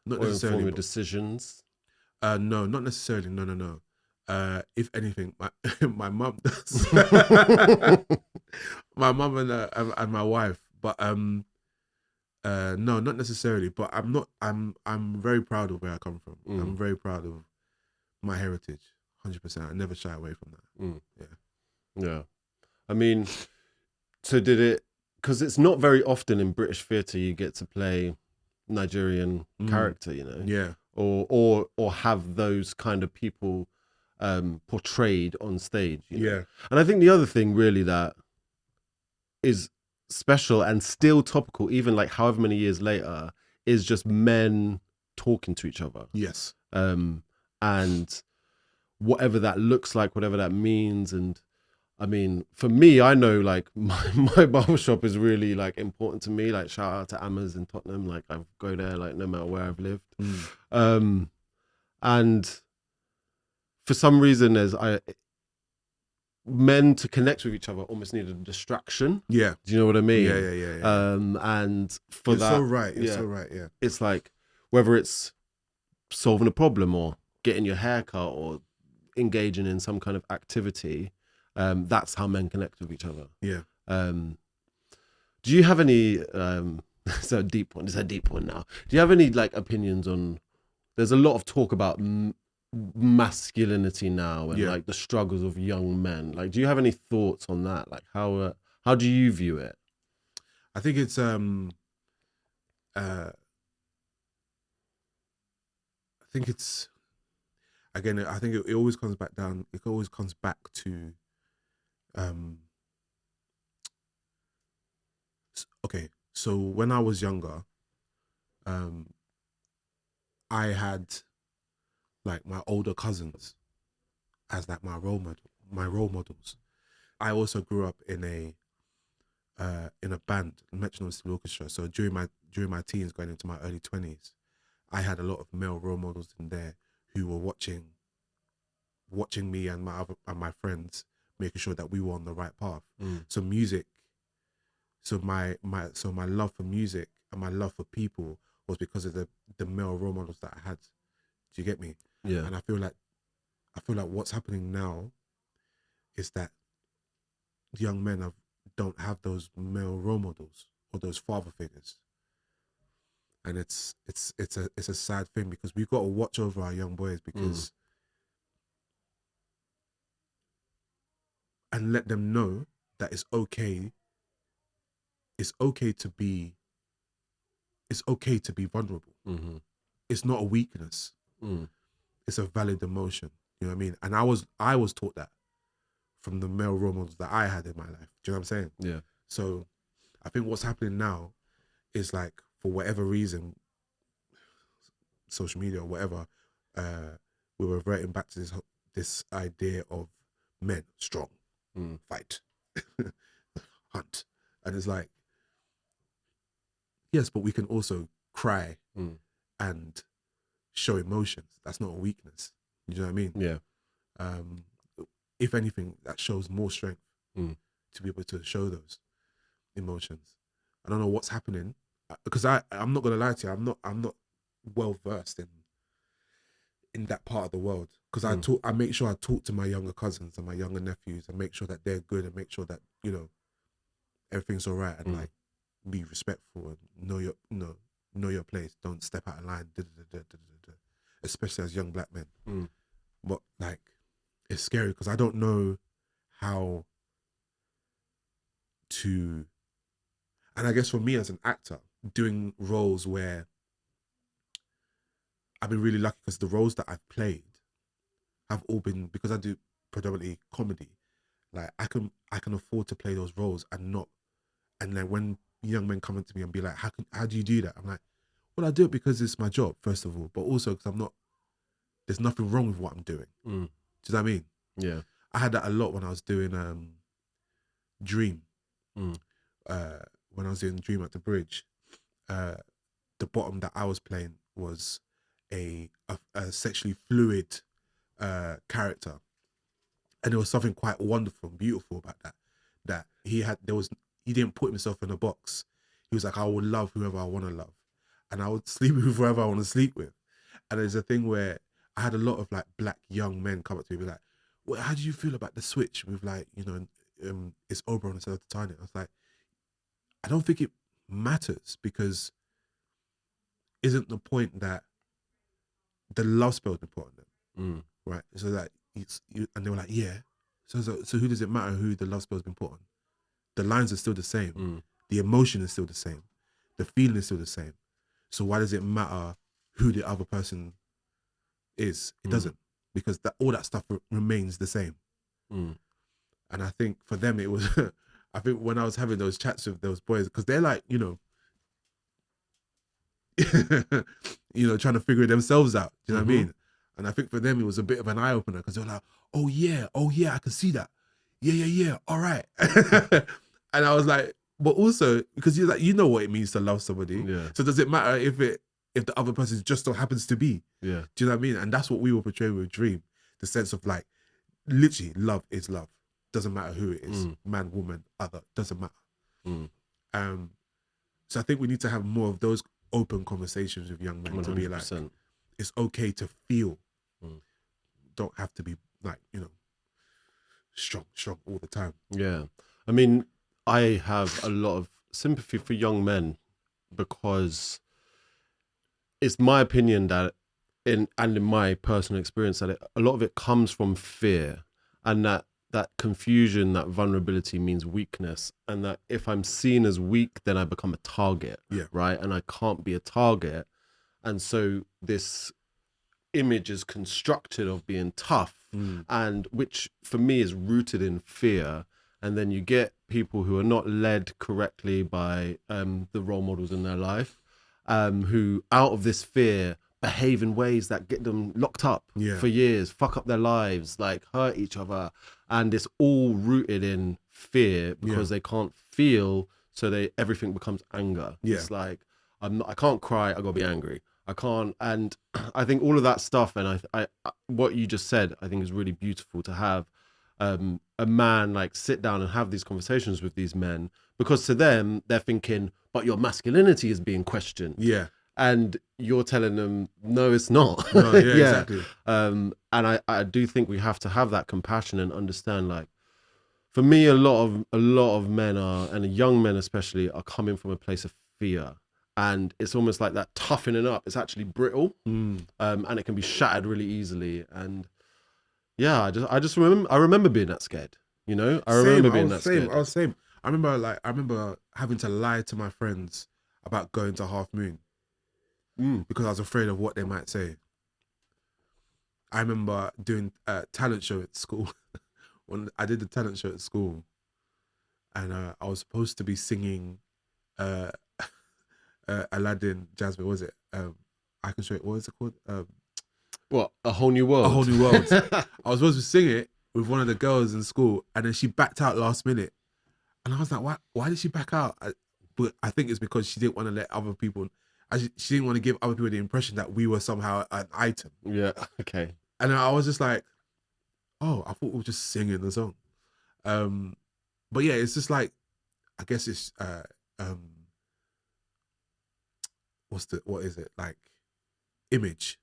Not or necessarily. Inform your decisions? No, not necessarily. No. If anything, my mum does. My mum and my wife, but no, not necessarily. But I'm very proud of where I come from. I'm very proud of my heritage. 100%. I never shy away from that. Yeah. I mean, so did it? Because it's not very often in British theatre you get to play Nigerian character, you know. Yeah. Or have those kind of people portrayed on stage. You know? Yeah. And I think the other thing really that is special and still topical, even like however many years later, is just men talking to each other. Yes. And whatever that looks like, whatever that means. And I mean, for me, I know like my barbershop is really like important to me. Like shout out to Ammers in Tottenham. Like I go there like no matter where I've lived. And for some reason, men to connect with each other almost needed a distraction. Yeah. Do you know what I mean? Yeah. And for You're that, so right. You're so right. Yeah. it's like whether it's solving a problem or getting your hair cut or engaging in some kind of activity, that's how men connect with each other. Yeah. Do you have any? It's a deep one. It's a deep one now. Do you have any like opinions on? There's a lot of talk about masculinity now and like the struggles of young men. Like, do you have any thoughts on that? Like, how do you view it? I think it's I think it's again. I think it always comes back down. It always comes back to okay. So when I was younger, I had like my older cousins as like my role models. I also grew up in a band, Metronome Steel Orchestra. So during my teens, going into my early 20s, I had a lot of male role models in there who were watching me and my friends, making sure that we were on the right path. So music, so my love for music and my love for people was because of the male role models that I had. Do you get me? Yeah. And I feel like what's happening now is that young men don't have those male role models or those father figures, and it's a sad thing, because we've got to watch over our young boys, because and let them know that it's okay. It's okay to be vulnerable. It's not a weakness. It's a valid emotion. You know what I mean? And I was taught that from the male role models that I had in my life. Do you know what I'm saying? Yeah. So I think what's happening now is, for whatever reason, social media or whatever, we're reverting back to this idea of men strong, fight, hunt. And it's like, yes, but we can also cry and show emotions. That's not a weakness. You know what I mean? Yeah. If anything, that shows more strength Mm. to be able to show those emotions. I don't know what's happening because I'm not gonna lie to you. I'm not well versed in that part of the world because I make sure I talk to my younger cousins and my younger nephews and make sure that they're good and make sure that everything's all right and like be respectful and know your place. Don't step out of line. Especially as young black men. But like, it's scary because I don't know how to. And I guess for me as an actor, doing roles where I've been really lucky because the roles that I've played have all been, because I do predominantly comedy, like I can afford to play those roles and then when young men come up to me and be like, how do you do that? I'm like, well, I do it because it's my job, first of all, but also because there's nothing wrong with what I'm doing. Do you know what I mean? Yeah. I had that a lot when I was doing Dream. When I was doing Dream at the Bridge, the bottom that I was playing was a sexually fluid character, and there was something quite wonderful and beautiful about that. That he didn't put himself in a box. He was like, I will love whoever I want to love, and I would sleep with whoever I want to sleep with. And there's a thing where I had a lot of like black young men come up to me and be like, well, how do you feel about the switch with like, it's Oberon instead of Titania? I was like, I don't think it matters because isn't the point that the love spell is important, right? So that and they were like, yeah. So who does it matter who the love spell has been put on? The lines are still the same. The emotion is still the same. The feeling is still the same. So why does it matter who the other person is? It doesn't, because all that stuff remains the same. And I think for them it was, I think when I was having those chats with those boys, because they're like, trying to figure themselves out. Do you know what I mean? And I think for them it was a bit of an eye opener because they were like, oh yeah, I can see that. Yeah. All right. And I was like, but also because you're like, you know what it means to love somebody. Yeah. So does it matter if the other person just so happens to be? Yeah. Do you know what I mean? And that's what we were portraying with Dream. The sense of like, literally, love is love. Doesn't matter who it is, man, woman, other, doesn't matter. So I think we need to have more of those open conversations with young men 100%. To be like, it's okay to feel. Don't have to be like, strong all the time. Yeah. I mean, I have a lot of sympathy for young men because it's my opinion that in my personal experience that a lot of it comes from fear, and that confusion, that vulnerability means weakness, and that if I'm seen as weak, then I become a target. Yeah. Right. And I can't be a target. And so this image is constructed of being tough, and which for me is rooted in fear. And then you get people who are not led correctly by the role models in their life, who out of this fear behave in ways that get them locked up for years, fuck up their lives, like hurt each other. And it's all rooted in fear because they can't feel, so everything becomes anger. It's like, I can't cry, I gotta be angry. I can't, and I think all of that stuff, and I what you just said, I think is really beautiful to have a man like sit down and have these conversations with these men, because to them they're thinking, but your masculinity is being questioned. Yeah. And you're telling them, no, it's not. No, exactly. And I do think we have to have that compassion and understand, like, for me, a lot of men are, and young men especially, are coming from a place of fear. And it's almost like that toughening up. It's actually brittle, and it can be shattered really easily. And yeah, I remember being that scared. I remember being that scared. I was same. I remember having to lie to my friends about going to Half Moon because I was afraid of what they might say. I remember doing a talent show at school. When I did the talent show at school, and I was supposed to be singing Aladdin, Jasmine, what was it? I can show it. What is it called? What? A Whole New World. A Whole New World. I was supposed to sing it with one of the girls in school, and then she backed out last minute. And I was like, why did she back out? But I think it's because she didn't want to let other people, she didn't want to give other people the impression that we were somehow an item. Yeah, okay. And I was just like, oh, I thought we were just singing the song. But yeah, it's just like, I guess it's what is it like? Image,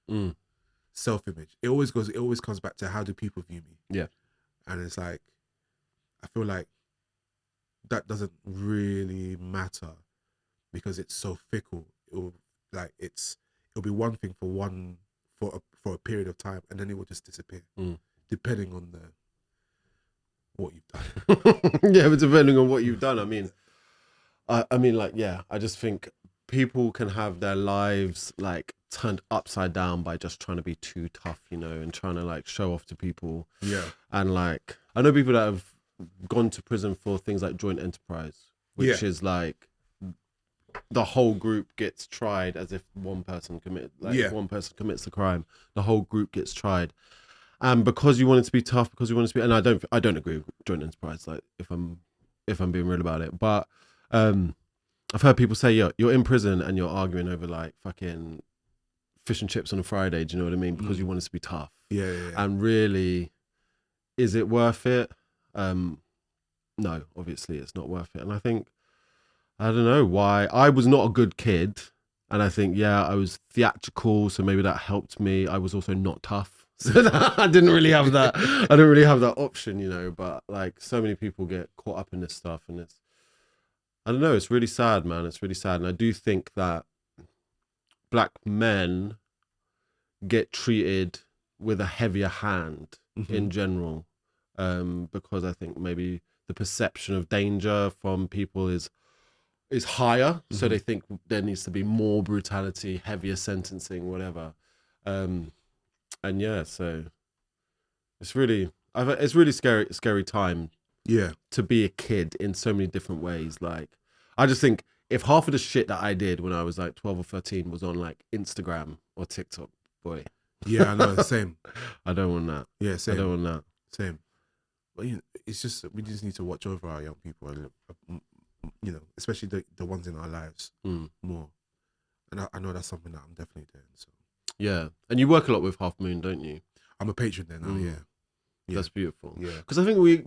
self-image. It always comes back to how do people view me? Yeah, and it's like, I feel like that doesn't really matter because it's so fickle. It'll be one thing for a period of time, and then it will just disappear, depending on what you've done. yeah, but depending on what you've done, I mean, I just think people can have their lives like turned upside down by just trying to be too tough, and trying to like show off to people. Yeah. And like, I know people that have gone to prison for things like joint enterprise, which is like the whole group gets tried as if one person if one person commits the crime, the whole group gets tried. And because you wanted to be tough, and I don't agree with joint enterprise, like if I'm being real about it, but I've heard people say, you're in prison and you're arguing over like fucking fish and chips on a Friday, do you know what I mean? Because you want us to be tough. Yeah. And really, is it worth it? No, obviously it's not worth it. And I think, I don't know why. I was not a good kid. And I think, I was theatrical, so maybe that helped me. I was also not tough. So I didn't really have that. I didn't really have that option, but like so many people get caught up in this stuff, and I don't know, it's really sad, man. It's really sad. And I do think that black men get treated with a heavier hand in general, because I think maybe the perception of danger from people is higher. So they think there needs to be more brutality, heavier sentencing, whatever. And so it's really scary time. Yeah. To be a kid in so many different ways. Like, I just think if half of the shit that I did when I was like 12 or 13 was on like Instagram or TikTok, boy. Yeah, I know, same. I don't want that. Yeah, same. I don't want that. Same. But it's just, we just need to watch over our young people, and especially the ones in our lives more. And I know that's something that I'm definitely doing. So yeah, and you work a lot with Half Moon, don't you? I'm a patron there now. Yeah. That's beautiful. Yeah, because I think we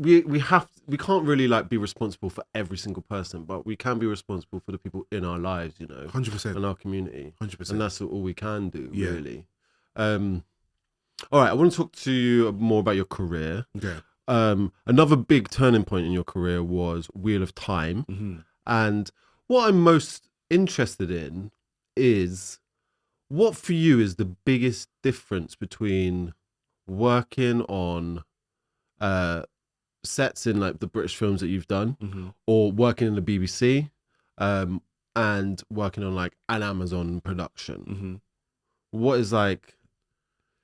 can't really like be responsible for every single person, but we can be responsible for the people in our lives, 100%, in our community, 100%, and that's all we can do, really. All right, I want to talk to you more about your career. Okay. Another big turning point in your career was Wheel of Time, and what I'm most interested in is what for you is the biggest difference between working on sets in like the British films that you've done, or working in the BBC, and working on like an Amazon production. What is like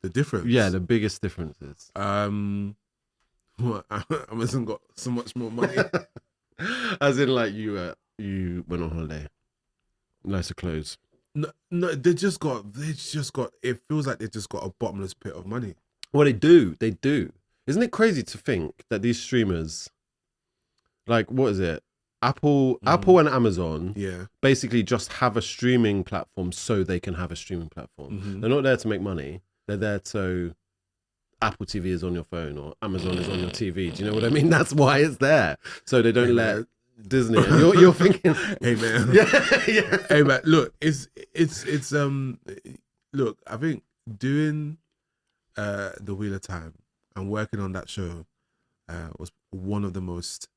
the difference? Yeah, the biggest differences. What, Amazon got so much more money. As in like you went on holiday, nicer clothes. No, they just got. It feels like they just got a bottomless pit of money. Well, they do. Isn't it crazy to think that these streamers, like, what is it? Apple and Amazon, basically just have a streaming platform so they can have a streaming platform. They're not there to make money. They're there so Apple TV is on your phone or Amazon is on your TV. Do you know what I mean? That's why it's there. So they don't let Disney. And you're thinking, hey man, yeah. Hey man, look, it's look. I think doing the Wheel of Time and working on that show was one of the most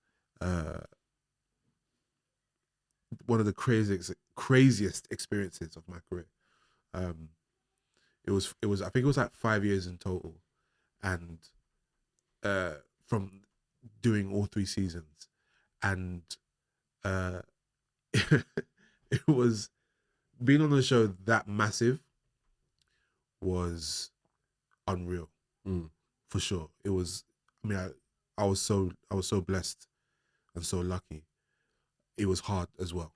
one of the craziest experiences of my career. It was I think it was like 5 years in total, and from doing all 3 seasons, and it was being on a show that massive was unreal, for sure. It was. I mean, I was so blessed and so lucky. It was hard as well,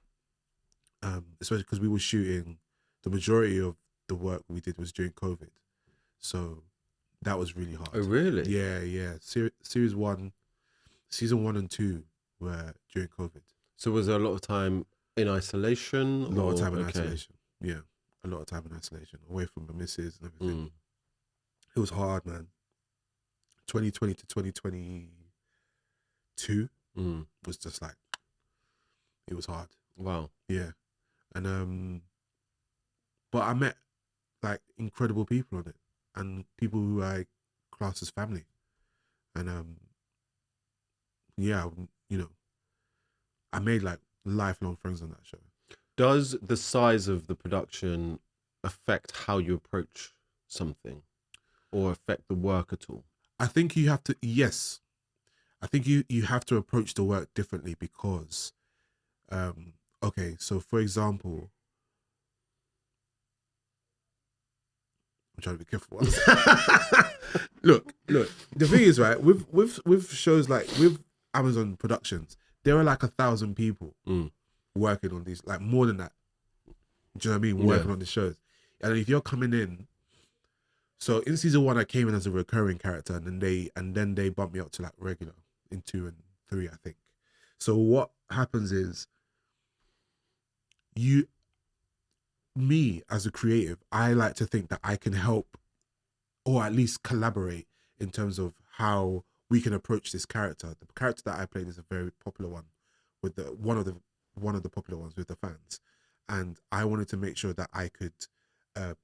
especially because we were shooting. The majority of the work we did was during COVID, so that was really hard. Oh, really? Yeah. Season 1 and 2 were during COVID. So was there a lot of time in isolation? A lot of time in isolation. Yeah, a lot of time in isolation, away from the missus and everything. It was hard, man. 2020 to 2022 was just like, it was hard. Wow. Yeah. And but I met like incredible people on it, and people who I class as family. And yeah, you know, I made like lifelong friends on that show. Does the size of the production affect how you approach something or affect the work at all? I think you have to, yes. I think you have to approach the work differently because, okay, so for example, I'm trying to be careful. Look, the thing is, right, with shows like, with Amazon Productions, there are like 1,000 people working on these, like more than that. Do you know what I mean? Working on the shows. And if you're coming in, so in season 1, I came in as a recurring character, and then they bumped me up to like regular in 2 and 3, I think. So what happens is, me as a creative, I like to think that I can help, or at least collaborate in terms of how we can approach this character. The character that I played is a very popular one, with one of the popular ones with the fans, and I wanted to make sure that I could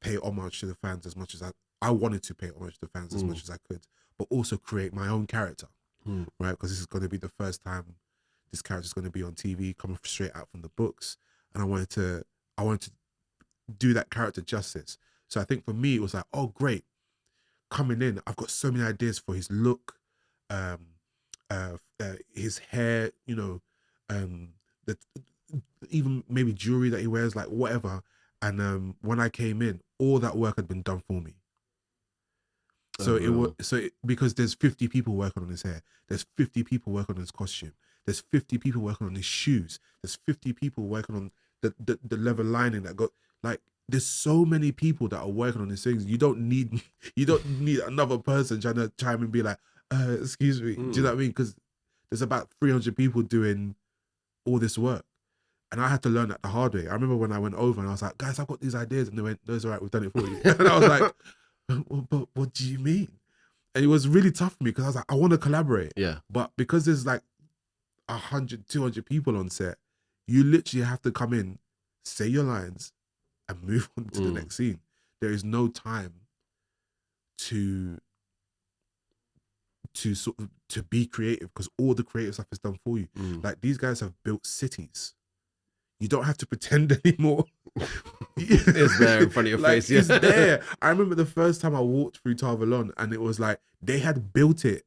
pay homage to the fans as much as I wanted to pay homage to the fans as much as I could, but also create my own character, right? Because this is going to be the first time this character is going to be on TV, coming straight out from the books, and I wanted to do that character justice. So I think for me, it was like, oh great, coming in, I've got so many ideas for his look, his hair, you know, even maybe jewelry that he wears, like whatever. And when I came in, all that work had been done for me. So because there's 50 people working on his hair, there's 50 people working on his costume, there's 50 people working on his shoes, there's 50 people working on the leather lining that got, like, there's so many people that are working on these things. You don't need another person trying to chime and be like, excuse me. Do you know what I mean? Because there's about 300 people doing all this work. And I had to learn that the hard way. I remember when I went over and I was like, guys, I've got these ideas. And they went, no, it's all right, we've done it for you. And I was like, but what do you mean? And it was really tough for me because I was like, I want to collaborate. Yeah. But because there's like 100, 200 people on set, you literally have to come in, say your lines, and move on to the next scene. There is no time to be creative because all the creative stuff is done for you. Like, these guys have built cities. You don't have to pretend anymore. It's there in front of your like, face. Yeah. It's there. I remember the first time I walked through Tarvalon and it was like, they had built it.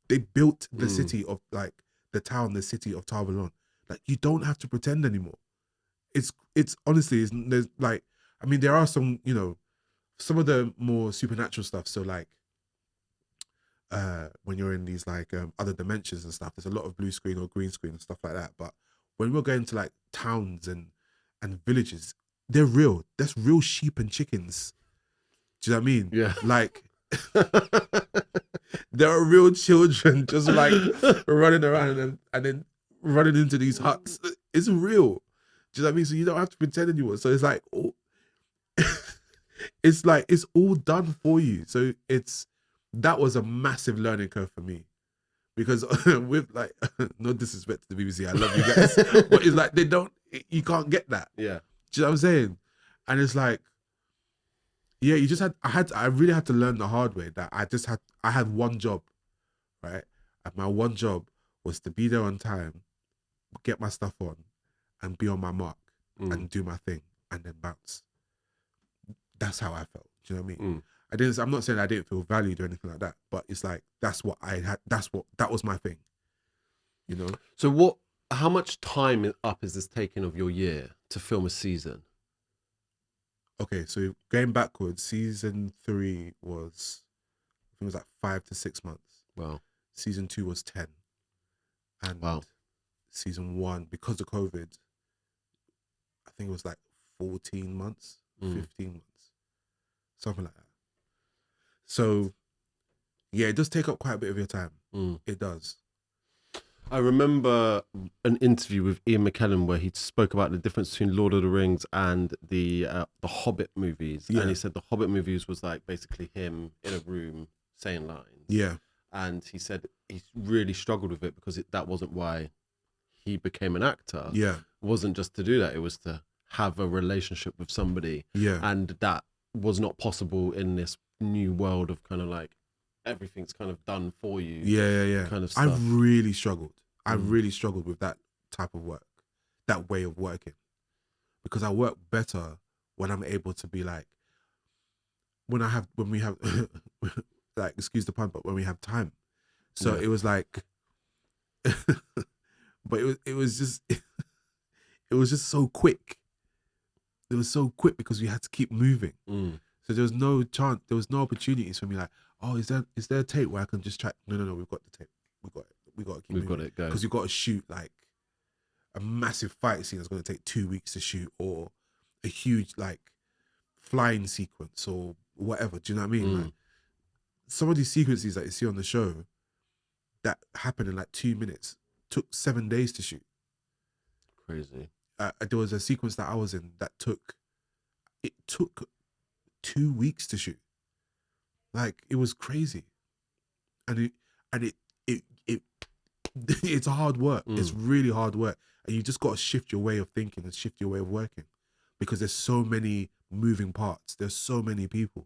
They built the city of, like, the city of Tarvalon. Like, you don't have to pretend anymore. It's honestly, there's like, I mean, there are some, you know, some of the more supernatural stuff. So like, when you're in these like other dimensions and stuff, there's a lot of blue screen or green screen and stuff like that. But when we're going to like towns and villages, they're real. That's real sheep and chickens. Do you know what I mean? Yeah. Like, there are real children just like running around and then running into these huts. It's real. Do you know what I mean? So you don't have to pretend anymore. So it's like, it's all done for you. So that was a massive learning curve for me, because with like, no disrespect to the BBC, I love you guys, but it's like you can't get that. Yeah. Do you know what I'm saying? And it's like, yeah, I really had to learn the hard way that I had one job, right? And my one job was to be there on time, get my stuff on, and be on my mark and do my thing and then bounce. That's how I felt. Do you know what I mean? I'm not saying I didn't feel valued or anything like that, but it's like, that was my thing. You know? So how much time up is this taking of your year to film a season? Okay, so going backwards, season 3 was, I think it was like 5 to 6 months. Wow. Season 2 was 10. And season 1, because of COVID, I think it was like 14 months, 15 months, something like that. So, yeah, it does take up quite a bit of your time. It does. I remember an interview with Ian McKellen where he spoke about the difference between Lord of the Rings and the Hobbit movies. Yeah. And he said the Hobbit movies was like basically him in a room saying lines. Yeah. and he said he really struggled with it because that wasn't why he became an actor. Yeah. It wasn't just to do that, it was to have a relationship with somebody. Yeah. And that was not possible in this new world of kind of like everything's kind of done for you. Yeah. Kind of stuff. I've really struggled. I've really struggled with that type of work, that way of working, because I work better when I'm able to be like, when we have, like, excuse the pun, but when we have time. So it was like, but it was just, it was just so quick. It was so quick because we had to keep moving. So there was no chance, there was no opportunities for me like, oh, is there a tape where I can just try? No, we've got the tape. We got to keep moving. Got it, go. Because you've got to shoot like a massive fight scene that's going to take 2 weeks to shoot, or a huge like flying sequence or whatever. Do you know what I mean? Like, some of these sequences that you see on the show that happen in like 2 minutes took 7 days to shoot. Crazy. There was a sequence that I was in that took 2 weeks to shoot. Like, it was crazy, and it it's hard work. It's really hard work, and you just got to shift your way of thinking and shift your way of working, because there's so many moving parts. There's so many people,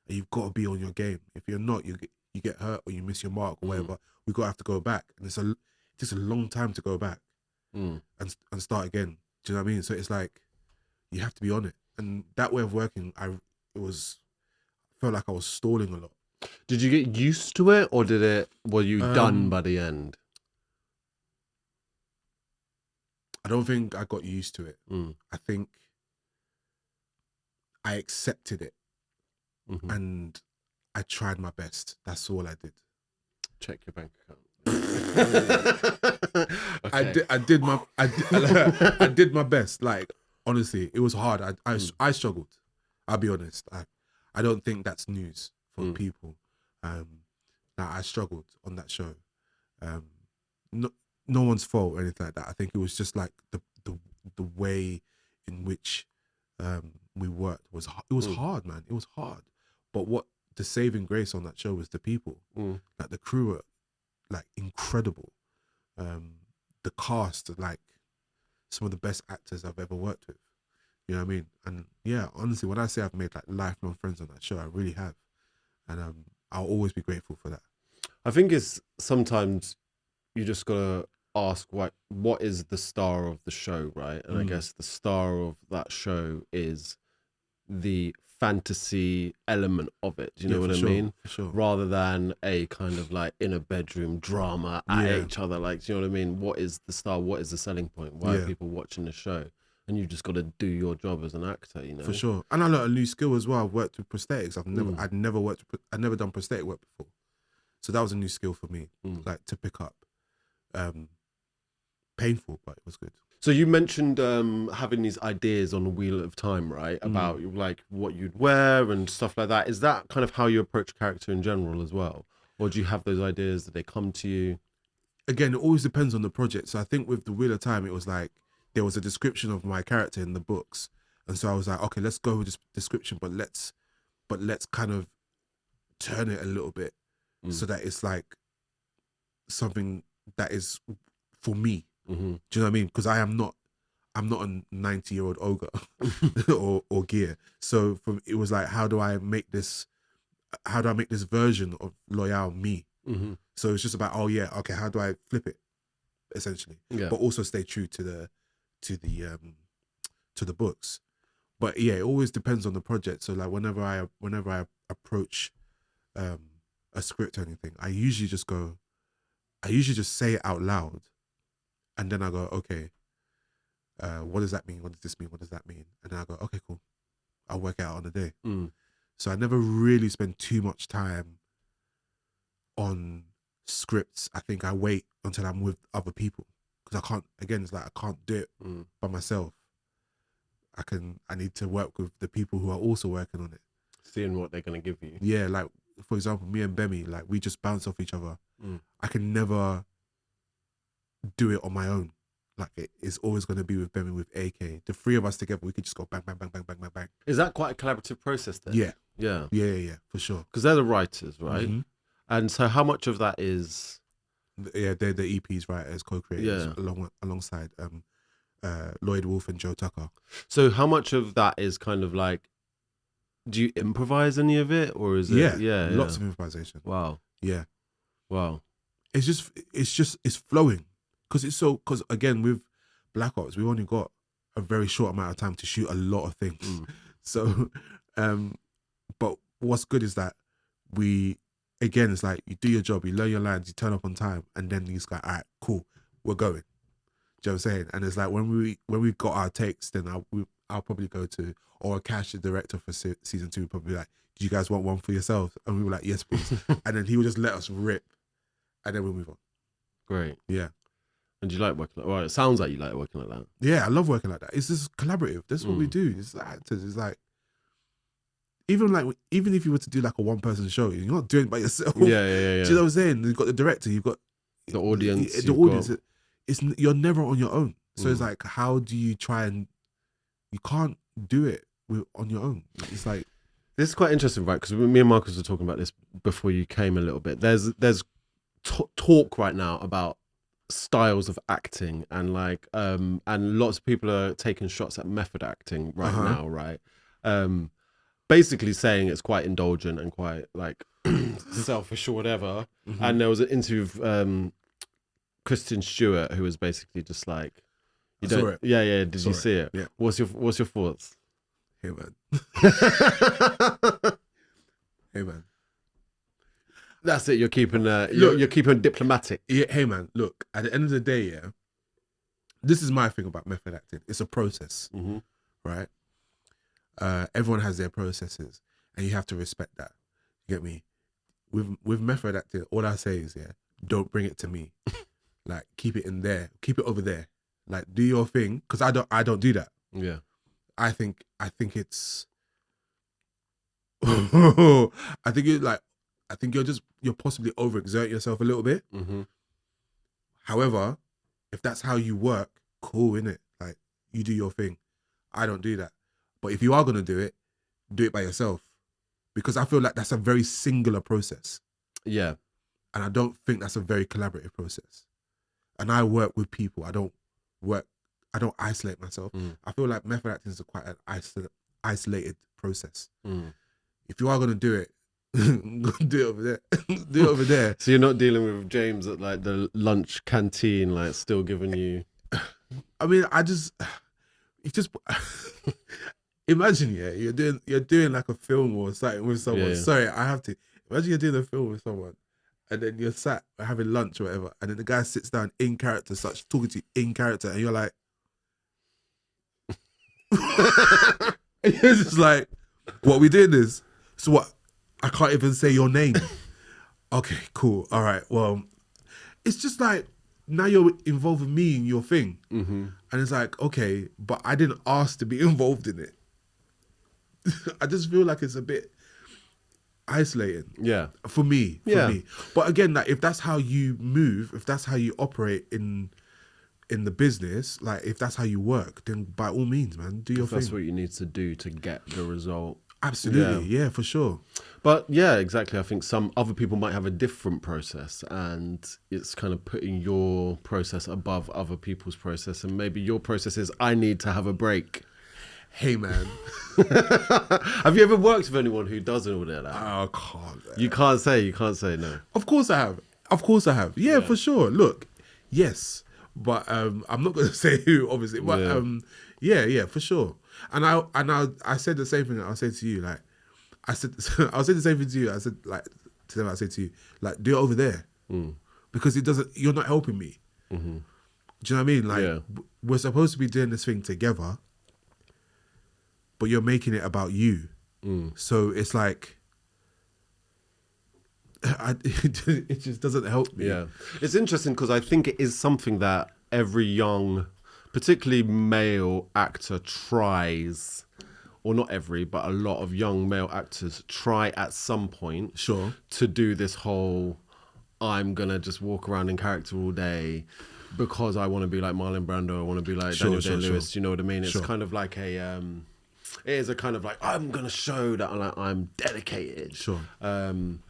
and you've got to be on your game. If you're not, you get hurt or you miss your mark or whatever. We got to have to go back, and it takes a long time to go back and start again. Do you know what I mean? So it's like you have to be on it, and that way of working, felt like I was stalling a lot. Did you get used to it, or were you done by the end? I don't think I got used to it. I think I accepted it, and I tried my best. That's all I did. Check your bank account. Okay. I did my best. Like, honestly, it was hard. I struggled. I'll be honest. I don't think that's news for people. I struggled on that show. No one's fault or anything like that. I think it was just like the way in which we worked was hard, man. It was hard. But what the saving grace on that show was the people. Like, the crew were like incredible. The cast, like some of the best actors I've ever worked with. You know what I mean? And yeah, honestly, when I say I've made like lifelong friends on that show, I really have. And I'll always be grateful for that. I think it's sometimes you just gotta ask what is the star of the show, right? And I guess the star of that show is the fantasy element of it. Do you know what I mean? For sure. Rather than a kind of like in a bedroom drama at each other. Like, do you know what I mean? What is the star? What is the selling point? Why are people watching the show? And you just got to do your job as an actor, you know? For sure. And I learned a new skill as well. I've worked with prosthetics. I'd never done prosthetic work before. So that was a new skill for me, like, to pick up. Painful, but it was good. So you mentioned having these ideas on the wheel of time, right? About like what you'd wear and stuff like that. Is that kind of how you approach character in general as well? Or do you have those ideas that they come to you? Again, it always depends on the project. So I think with the Wheel of Time, it was like, there was a description of my character in the books. And so I was like, okay, let's go with this description, but let's kind of turn it a little bit so that it's like something that is for me. Do you know what I mean? Because I'm not a 90-year-old ogre or gear. So it was like, how do I make this version of Loyal me? So it's just about, oh yeah, okay, how do I flip it, essentially? But also stay true to the books. But yeah, it always depends on the project. So like whenever I approach a script or anything, I usually just say it out loud, and then I go, okay, what does that mean? What does this mean? What does that mean? And then I go, okay, cool, I'll work it out on the day. So I never really spend too much time on scripts. I think I wait until I'm with other people, because I can't, again, it's like I can't do it by myself. I need to work with the people who are also working on it. Seeing what they're going to give you. Yeah, like, for example, me and Bemi, like, we just bounce off each other. I can never do it on my own. Like, it's always going to be with Bemi, with AK. The three of us together, we could just go bang, bang, bang, bang, bang, bang, bang. Is that quite a collaborative process then? Yeah. Yeah. Yeah, for sure. Because they're the writers, right? And so how much of that is... Yeah, they're the EP's writers, co-creators, Yeah. alongside Lloyd Wolf and Joe Tucker. So how much of that is kind of like, do you improvise any of it, or is it? Yeah, lots of improvisation. Wow. Yeah. Wow. It's flowing because again with Black Ops we've only got a very short amount of time to shoot a lot of things. So, but what's good is that it's like you do your job, you learn your lines, you turn up on time, and then these guys, all right, cool, we're going. Do you know what I'm saying? And it's like when we've got our takes, then I'll probably go to, or Cash, the director for season 2, probably like, do you guys want one for yourself? And we were like, yes, please. And then he would just let us rip, and then we'll move on. Great. Yeah. And do you like working? Well, it sounds like you like working like that. Yeah, I love working like that. It's just collaborative. That's what we do. It's like actors. It's like even if you were to do like a 1-person show, you're not doing it by yourself. Yeah. Do you know what I'm saying? You've got the director, you've got the audience. You're never on your own. So it's like, how do you try and you can't do it on your own? It's like, this is quite interesting, right? Because me and Marcus were talking about this before you came a little bit. There's talk right now about styles of acting and like and lots of people are taking shots at method acting right now, right? Basically saying it's quite indulgent and quite like selfish or whatever. And there was an interview of Kristen Stewart who was basically just like, you saw don't, it. yeah. Did you see it? Yeah. What's your thoughts? Hey man. Hey man. That's it. You're keeping you're keeping diplomatic. Yeah. Hey man. Look, at the end of the day, yeah. This is my thing about method acting. It's a process, right? Everyone has their processes, and you have to respect that. You get me? With method acting, all I say is, don't bring it to me. Like, keep it in there. Keep it over there. Like, do your thing, because I don't do that. Yeah. I think it's I think you're possibly overexerting yourself a little bit. However, if that's how you work, cool, innit? Like, you do your thing. I don't do that. But if you are gonna do it by yourself. Because I feel like that's a very singular process. Yeah. And I don't think that's a very collaborative process. And I work with people. I don't isolate myself. I feel like method acting is quite an isolated process. If you are going to do it, do it over there. Do it over there. So you're not dealing with James at like the lunch canteen, like still giving you... I mean, imagine, you're doing like a film or something with someone. Yeah. Sorry, I have to. Imagine you're doing a film with someone, and then you're sat having lunch or whatever, and then the guy sits down in character, talking to you in character, and you're like, and you're just like, what, we doing this? So what? I can't even say your name. Okay, cool. All right. Well, it's just like, now you're involved with me in your thing. And it's like, okay, but I didn't ask to be involved in it. I just feel like it's a bit isolating. Yeah. For me. Yeah. But again, like, if that's how you move, if that's how you operate in the business, like, if that's how you work, then by all means, man, do your thing. That's what you need to do to get the result. Absolutely. Yeah, for sure. But yeah, exactly. I think some other people might have a different process, and it's kind of putting your process above other people's process. And maybe your process is, I need to have a break. Hey, man. Have you ever worked with anyone who doesn't all that? Oh, can't. Man. You can't say no. Of course I have. Yeah, for sure. Look, yes. But I'm not going to say who, obviously. But yeah, for sure. And I said the same thing that I said to you. Like, I'll say the same thing to you. I said, like, to them, I said to you, like, do it over there. Because you're not helping me. Do you know what I mean? Like, we're supposed to be doing this thing together, but you're making it about you. So it's like, it just doesn't help me. Yeah. It's interesting because I think it is something that every young, particularly male actor tries, or not every, but a lot of young male actors try at some point to do this whole, I'm going to just walk around in character all day because I want to be like Marlon Brando, I want to be like Daniel Day-Lewis, you know what I mean? It's kind of like a, it is a kind of like, I'm going to show that I'm dedicated. And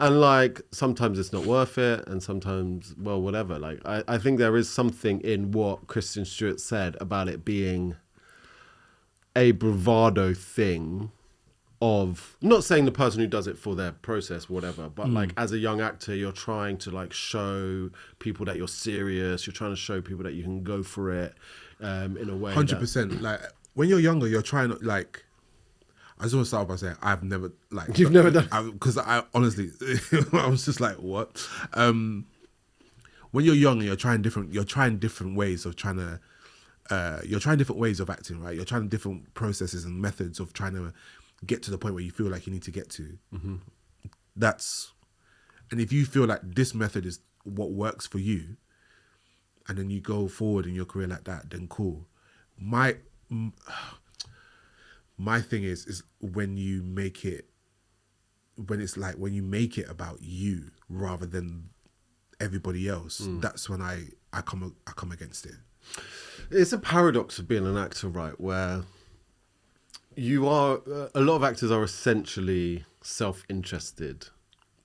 And like sometimes it's not worth it, and sometimes, well, whatever. Like I think there is something in what Kristen Stewart said about it being a bravado thing of, not saying the person who does it for their process, whatever, but like as a young actor, you're trying to like show people that you're serious. You're trying to show people that you can go for it in a way. 100%. Like when you're younger, you're trying to like. I just want to start off by saying I've never like. You've never done, because I honestly, I was just like, what? When you're young, you're trying different ways of trying to. You're trying different ways of acting, right? You're trying different processes and methods of trying to get to the point where you feel like you need to get to. mm-hmm. And if you feel like this method is what works for you, and then you go forward in your career like that, then cool. My thing is when you make it about you rather than everybody else. That's when I come against it. It's a paradox of being an actor, right? Where you are, a lot of actors are essentially self-interested,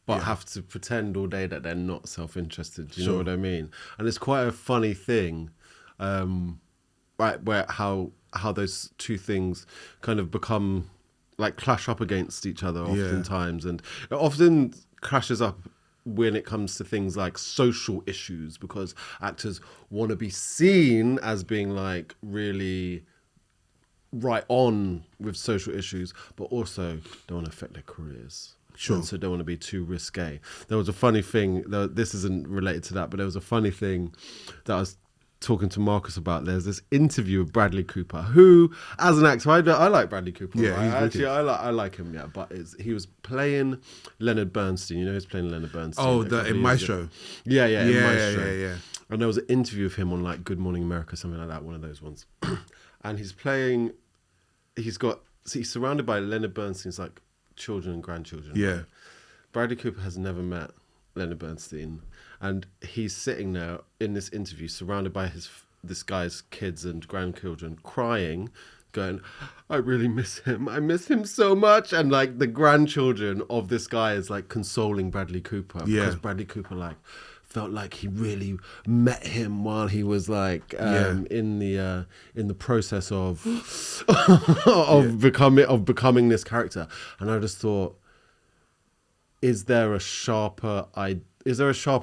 but have to pretend all day that they're not self-interested. Do you know what I mean? And it's quite a funny thing, right? Where how those two things kind of become like clash up against each other oftentimes, and it often clashes up when it comes to things like social issues, because actors want to be seen as being like really right on with social issues, but also don't want to affect their careers. Sure. And so don't want to be too risque. There was a funny thing, this isn't related to that, but there was a funny thing that I was talking to Marcus about. There's this interview with Bradley Cooper, who, as an actor, I like Bradley Cooper. Yeah, right? he's Actually, I like him. Yeah, but he was playing Leonard Bernstein. You know, he's playing Leonard Bernstein. Oh, in Maestro. Yeah, in Maestro. Yeah. And there was an interview of him on like Good Morning America, something like that, one of those ones. And he's surrounded by Leonard Bernstein's like children and grandchildren. Yeah. Right? Bradley Cooper has never met Leonard Bernstein, and he's sitting there in this interview surrounded by this guy's kids and grandchildren, crying, going, I really miss him. I miss him so much. And like the grandchildren of this guy is like consoling Bradley Cooper, because Bradley Cooper like felt like he really met him while he was like in the process of becoming this character. And I just thought, is there a sharper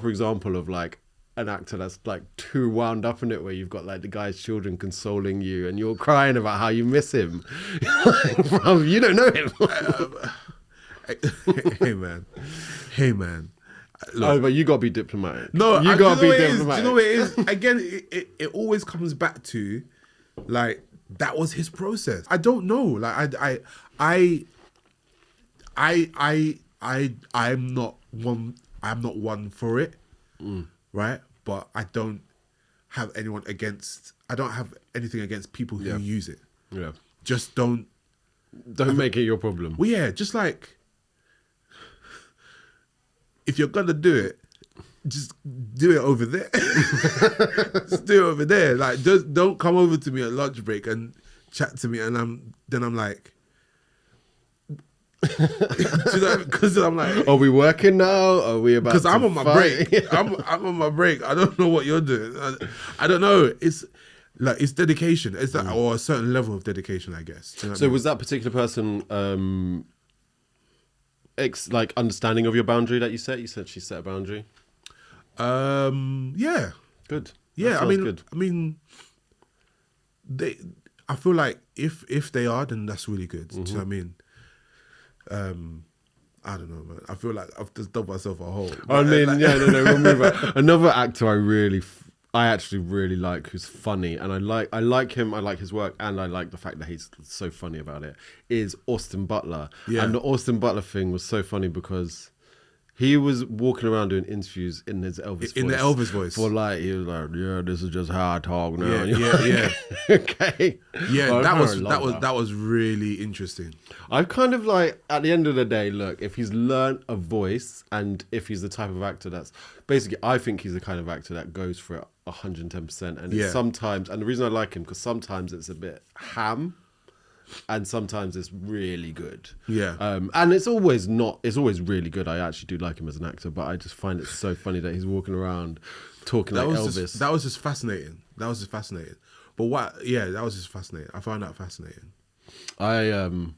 example of like an actor that's like too wound up in it, where you've got like the guy's children consoling you and you're crying about how you miss him? You don't know him. Hey man. Look, but you got to be diplomatic. No, you got to be diplomatic. Do you know what it is? Again, it always comes back to like that was his process. I don't know. Like I'm not one for it, right? But I don't have anything against people who use it. Yeah. Just don't make it your problem. Well, yeah, just like if you're gonna do it, just do it over there. Just do it over there. Like, just don't come over to me at lunch break and chat to me, and I'm like. Because I'm like, are we working now? Are we about? Because I'm on my break. I'm on my break. I don't know what you're doing. I don't know. It's like it's dedication. It's like, or a certain level of dedication, I guess. You know so was that particular person like understanding of your boundary that you set? You said she set a boundary. Yeah. Good. Yeah. Good. I mean, I feel like if they are, then that's really good. Do you know what I mean? I don't know, man. I feel like I've just dug myself a hole. I mean, we'll move on. Another actor I actually really like, who's funny, and I like him, I like his work, and I like the fact that he's so funny about it, is Austin Butler. Yeah. And the Austin Butler thing was so funny because he was walking around doing interviews in his Elvis voice. In the Elvis voice. For like, he was like, yeah, this is just how I talk now. Yeah. Okay. Yeah, that was really interesting. I kind of like, at the end of the day, look, if he's learnt a voice, and if he's the type of actor that's, basically, I think he's the kind of actor that goes for it 110%. And it's sometimes, and the reason I like him, because sometimes it's a bit ham. and sometimes it's really good. Yeah. And it's always really good. I actually do like him as an actor, but I just find it so funny that he's walking around talking like Elvis. That was just fascinating. But that was just fascinating. I found that fascinating. And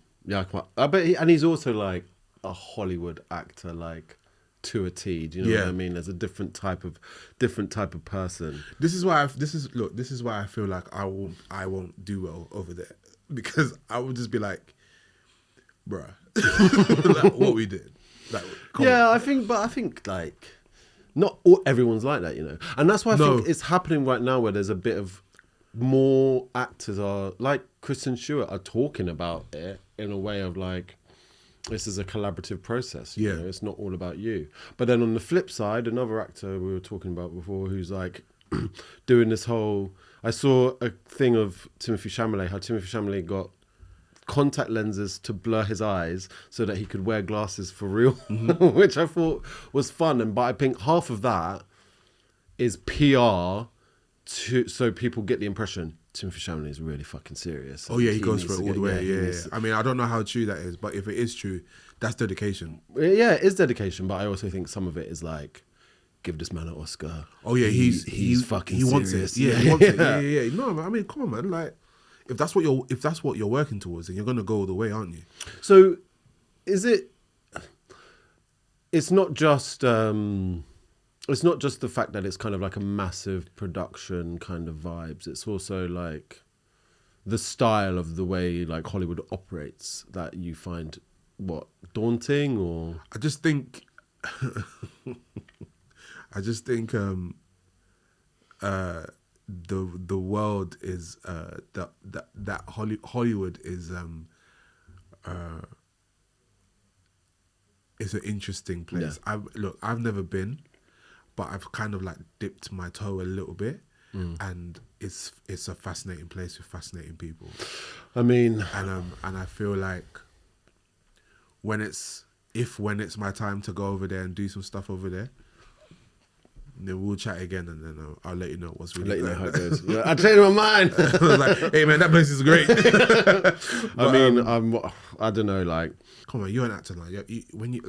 he's also like a Hollywood actor, like to a T. Do you know what I mean? There's a different type of person. This is why I feel like I won't do well over there, because I would just be like, bruh, like, what we did. Like, I think like not everyone's like that, you know, and that's why I think it's happening right now, where there's a bit of more actors are like Kristen Stewart are talking about it in a way of like, this is a collaborative process. You know, it's not all about you. But then on the flip side, another actor we were talking about before, who's like doing this whole. I saw a thing of Timothée Chalamet, how Timothée Chalamet got contact lenses to blur his eyes so that he could wear glasses for real, which I thought was fun. But I think half of that is PR, so people get the impression Timothée Chalamet is really fucking serious. Oh yeah, he goes for it all the way. Yeah. I mean, I don't know how true that is, but if it is true, that's dedication. Yeah, it is dedication, but I also think some of it is like, give this man an Oscar. Oh yeah, he's fucking serious. Wants it. Yeah, he wants it. Yeah. No, I mean, come on, man. Like, if that's what you're working towards, then you're gonna go all the way, aren't you? So, is it? It's not just. It's not just the fact that it's kind of like a massive production kind of vibes. It's also like the style of the way like Hollywood operates that you find daunting, or I just think the world is that Hollywood is an interesting place. Yeah. I've never been, but I've kind of like dipped my toe a little bit, and it's a fascinating place with fascinating people. I mean, and I feel like when it's my time to go over there and do some stuff over there, then we'll chat again, and then I'll let you know what's really. I'll let you know how it goes. Yeah, I changed my mind. I was like, hey man, that place is great. But, I don't know, like, come on, you're an actor now. When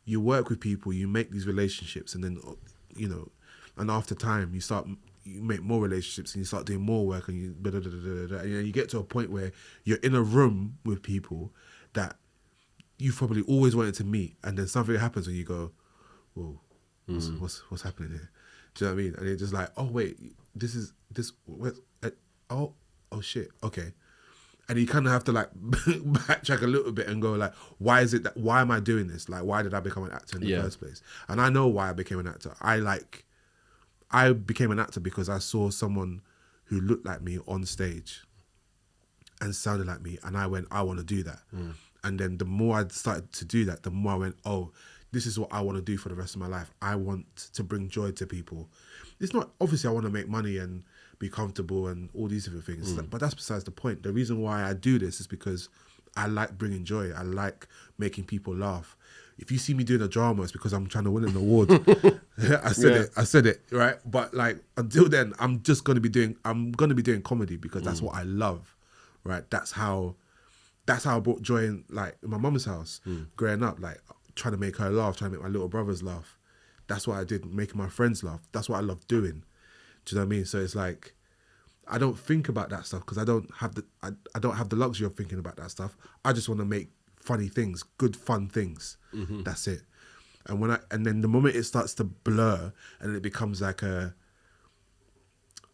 you work with people, you make these relationships, and then, you know, and after time, you make more relationships, and you start doing more work, and you get to a point where you're in a room with people that you probably always wanted to meet, and then something happens, and you go, whoa, what's happening here? Do you know what I mean? And you're just like, oh wait, oh shit, okay. And you kind of have to like backtrack a little bit and go like, why am I doing this? Like, why did I become an actor in the first place? And I know why I became an actor. I became an actor because I saw someone who looked like me on stage and sounded like me, and I went, I want to do that. And then the more I started to do that, the more I went, oh, this is what I want to do for the rest of my life. I want to bring joy to people. It's not, obviously I want to make money and be comfortable and all these different things. But that's besides the point. The reason why I do this is because I like bringing joy. I like making people laugh. If you see me doing a drama, it's because I'm trying to win an award. I said it, right? But like, until then, I'm going to be doing comedy because that's what I love, right? That's how I brought joy in, like, in my mum's house, growing up, like, trying to make her laugh, trying to make my little brothers laugh. That's what I did, making my friends laugh. That's what I love doing. Do you know what I mean? So it's like, I don't think about that stuff because I don't have the luxury of thinking about that stuff. I just want to make funny things, good fun things. That's it. And then the moment it starts to blur and it becomes like I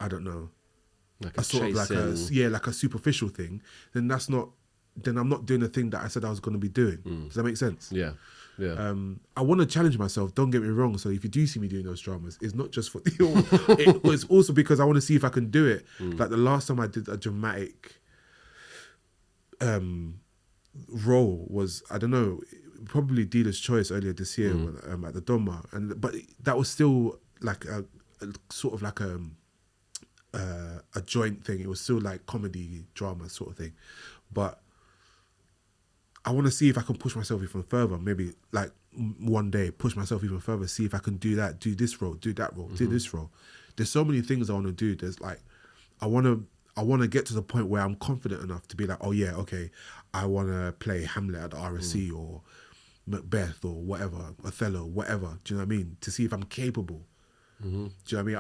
don't know, like a sort of like like a superficial thing, then I'm not doing the thing that I said I was going to be doing. Does that make sense? Yeah. I want to challenge myself, don't get me wrong. So if you do see me doing those dramas, it's not just for it's also because I want to see if I can do it. Like the last time I did a dramatic role was, I don't know, probably Dealer's Choice earlier this year when, at the Doma, but that was still like a sort of like a joint thing. It was still like comedy drama sort of thing, but I want to see if I can push myself even further. Maybe like one day push myself even further, see if I can do that, do this role, do that role, do this role. There's so many things I want to do. There's like, I want I want to get to the point where I'm confident enough to be like, oh yeah, okay, I want to play Hamlet at the RSC or Macbeth or whatever, Othello, whatever. Do you know what I mean? To see if I'm capable. Do you know what I mean?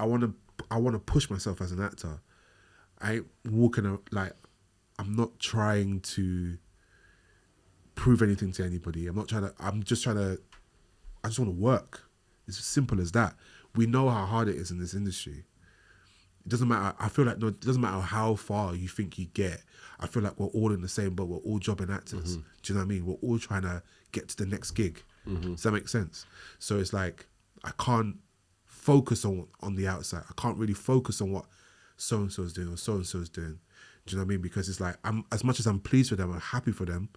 I want to push myself as an actor. I ain't walking like, I'm not trying to prove anything to anybody. I just want to work. It's as simple as that. We know how hard it is in this industry. It doesn't matter. I feel like it doesn't matter how far you think you get. I feel like we're all in the same boat. We're all jobbing actors. Do you know what I mean? We're all trying to get to the next gig. Does that make sense? So it's like, I can't focus on the outside. I can't really focus on what so-and-so is doing or so-and-so is doing. Do you know what I mean? Because it's like, as much as I'm pleased with them, I'm happy for them,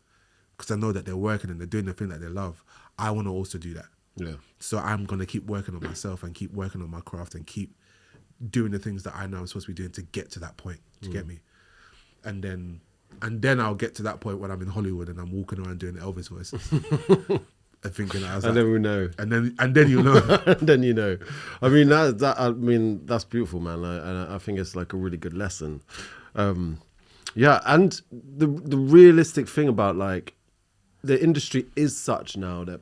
because I know that they're working and they're doing the thing that they love. I want to also do that. Yeah. So I'm going to keep working on myself and keep working on my craft and keep doing the things that I know I'm supposed to be doing to get to that point. Do you get me? And then I'll get to that point when I'm in Hollywood and I'm walking around doing the Elvis voice. And thinking, then we know. And then you know. And then you know. I mean, that's beautiful, man. I think it's like a really good lesson. Yeah, and the realistic thing about like the industry is such now that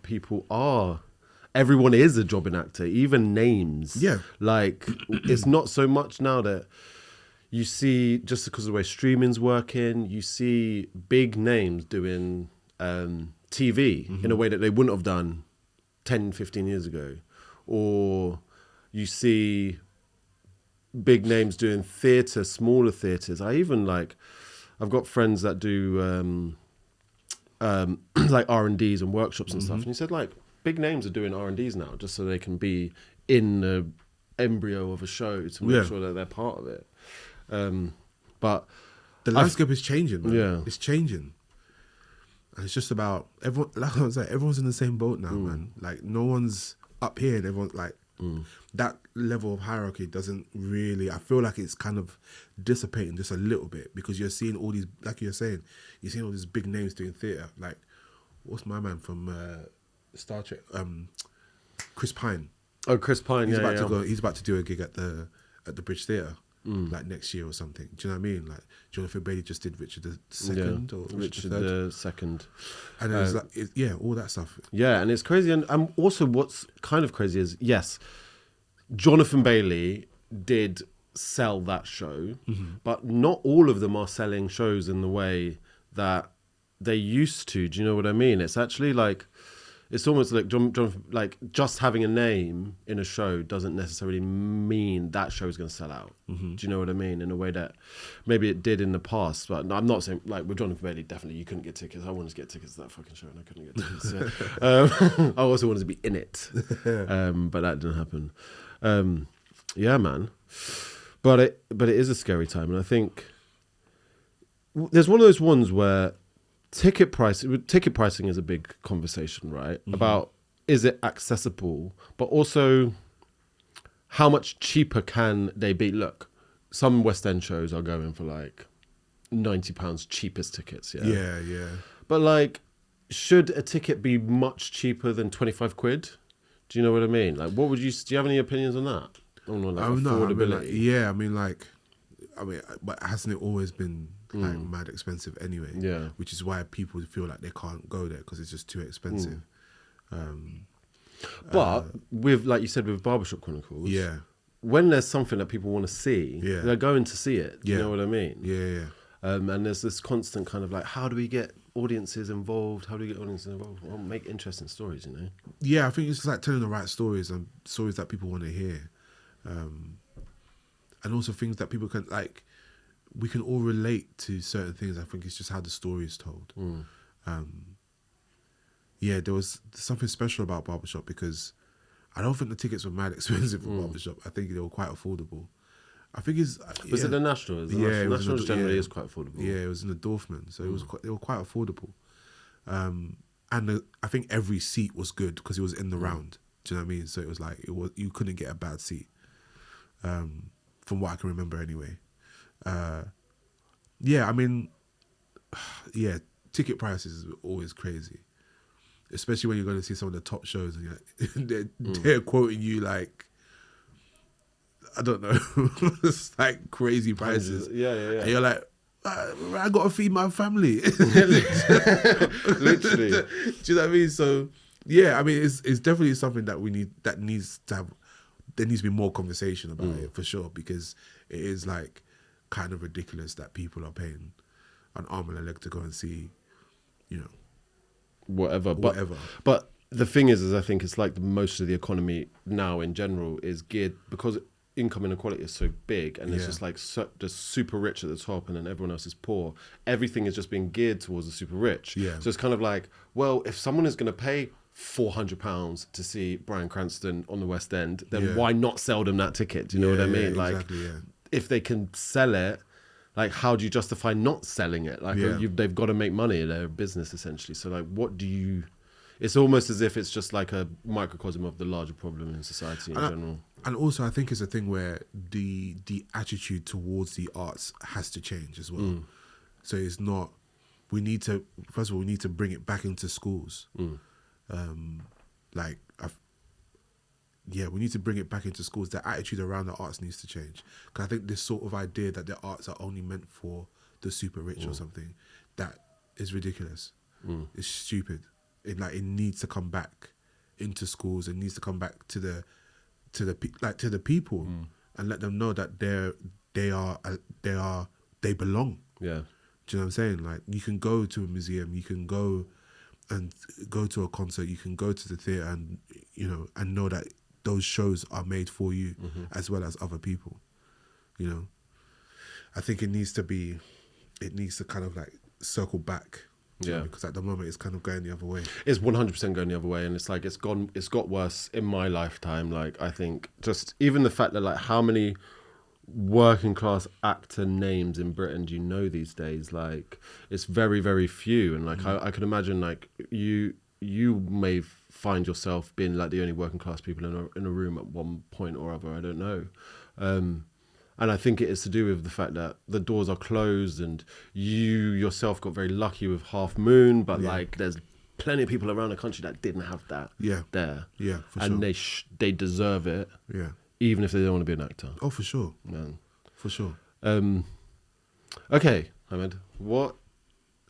everyone is a jobbing actor, even names. Yeah. Like, it's not so much now that you see, just because of the way streaming's working, you see big names doing TV in a way that they wouldn't have done 10, 15 years ago. Or you see big names doing theatre, smaller theatres. I've got friends that do like R&Ds and workshops and stuff. And he said, like, big names are doing R&Ds now just so they can be in the embryo of a show to make sure that they're part of it. But the landscape is changing, man. Yeah. It's changing. And it's just about everyone, like I was like, everyone's in the same boat now, man. Like, no one's up here and everyone's like, that level of hierarchy doesn't really, I feel like it's kind of dissipating just a little bit, because you're seeing all these, like you're saying, you're seeing all these big names doing theatre. Like, what's my man from Star Trek? Chris Pine. Oh, Chris Pine, he's about to go. He's about to do a gig at the British Theatre, like next year or something. Do you know what I mean? Like, Jonathan Bailey just did Richard II or Richard II, and it was like, all that stuff. Yeah, and it's crazy. And also, what's kind of crazy is, yes, Jonathan Bailey did sell that show, but not all of them are selling shows in the way that they used to. Do you know what I mean? It's actually like, it's almost like like just having a name in a show doesn't necessarily mean that show is going to sell out. Do you know what I mean? In a way that maybe it did in the past. But I'm not saying, like, with Jonathan Bailey, definitely you couldn't get tickets. I wanted to get tickets to that fucking show and I couldn't get tickets. So, I also wanted to be in it, but that didn't happen. Yeah, man. But it is a scary time, and I think there's one of those ones where ticket pricing is a big conversation, right? About, is it accessible, but also how much cheaper can they be? Look, some West End shows are going for like £90 cheapest tickets. Yeah. But like, should a ticket be much cheaper than 25 quid? Do you know what I mean? Like, do you have any opinions on that? Affordability. But hasn't it always been like mad expensive anyway? Yeah. Which is why people feel like they can't go there, because it's just too expensive. But with, like you said, with Barbershop Chronicles, when there's something that people want to see, they're going to see it. Do you know what I mean? Yeah. And there's this constant kind of like, how do we get audiences involved? Well, make interesting stories, you know? Yeah, I think it's just like telling the right stories, and stories that people want to hear. And also things that people can, like, we can all relate to certain things. I think it's just how the story is told. There was something special about Barbershop, because I don't think the tickets were mad expensive for Barbershop. I think they were quite affordable. I think it's... Was it the National? The National generally is quite affordable. Yeah, it was in the Dorfman, so they were quite affordable. And I think every seat was good because it was in the round. Do you know what I mean? So it was like, you couldn't get a bad seat. From what I can remember anyway. Ticket prices are always crazy. Especially when you're going to see some of the top shows and they're quoting you like I don't know, it's like crazy prices. Yeah. And you're like, I got to feed my family. Literally. Do you know what I mean? So yeah, I mean, it's definitely something that needs to have. There needs to be more conversation about it for sure, because it is like kind of ridiculous that people are paying an arm and a leg to go and see, you know, whatever. But the thing is I think it's like most of the economy now in general is geared, because income inequality is so big, and it's just like just super rich at the top and then everyone else is poor. Everything is just being geared towards the super rich. Yeah. So it's kind of like, well, if someone is going to pay £400 to see Bryan Cranston on the West End, then why not sell them that ticket? Do you know what I mean? Like, exactly, if they can sell it, like, how do you justify not selling it? Like, they've got to make money. They're a business essentially. So like, what do you? It's almost as if it's just like a microcosm of the larger problem in society in general. And also, I think it's a thing where the attitude towards the arts has to change as well. So it's not. We need to bring it back into schools. We need to bring it back into schools. The attitude around the arts needs to change. Because I think this sort of idea that the arts are only meant for the super rich or something, that is ridiculous. It's stupid. It needs to come back into schools. It needs to come back to the people and let them know that they belong. Yeah. Do you know what I'm saying? Like, you can go to a museum, you can go to a concert, you can go to the theatre, and you know, and know that those shows are made for you as well as other people. You know, I think it needs to kind of like circle back. Yeah, because at the moment it's kind of going the other way. It's 100% going the other way, and it's like it's got worse in my lifetime. Like, I think just even the fact that like how many working class actor names in Britain do you know these days? Like, it's very, very few, and like I can imagine like you may find yourself being like the only working class people in a room at one point or other. I don't know. And I think it is to do with the fact that the doors are closed, and you yourself got very lucky with Half Moon, but like there's plenty of people around the country that didn't have that there. Yeah, for sure. And they deserve it. Yeah. Even if they don't want to be an actor. Oh, for sure. Man. For sure. Okay, Hammed,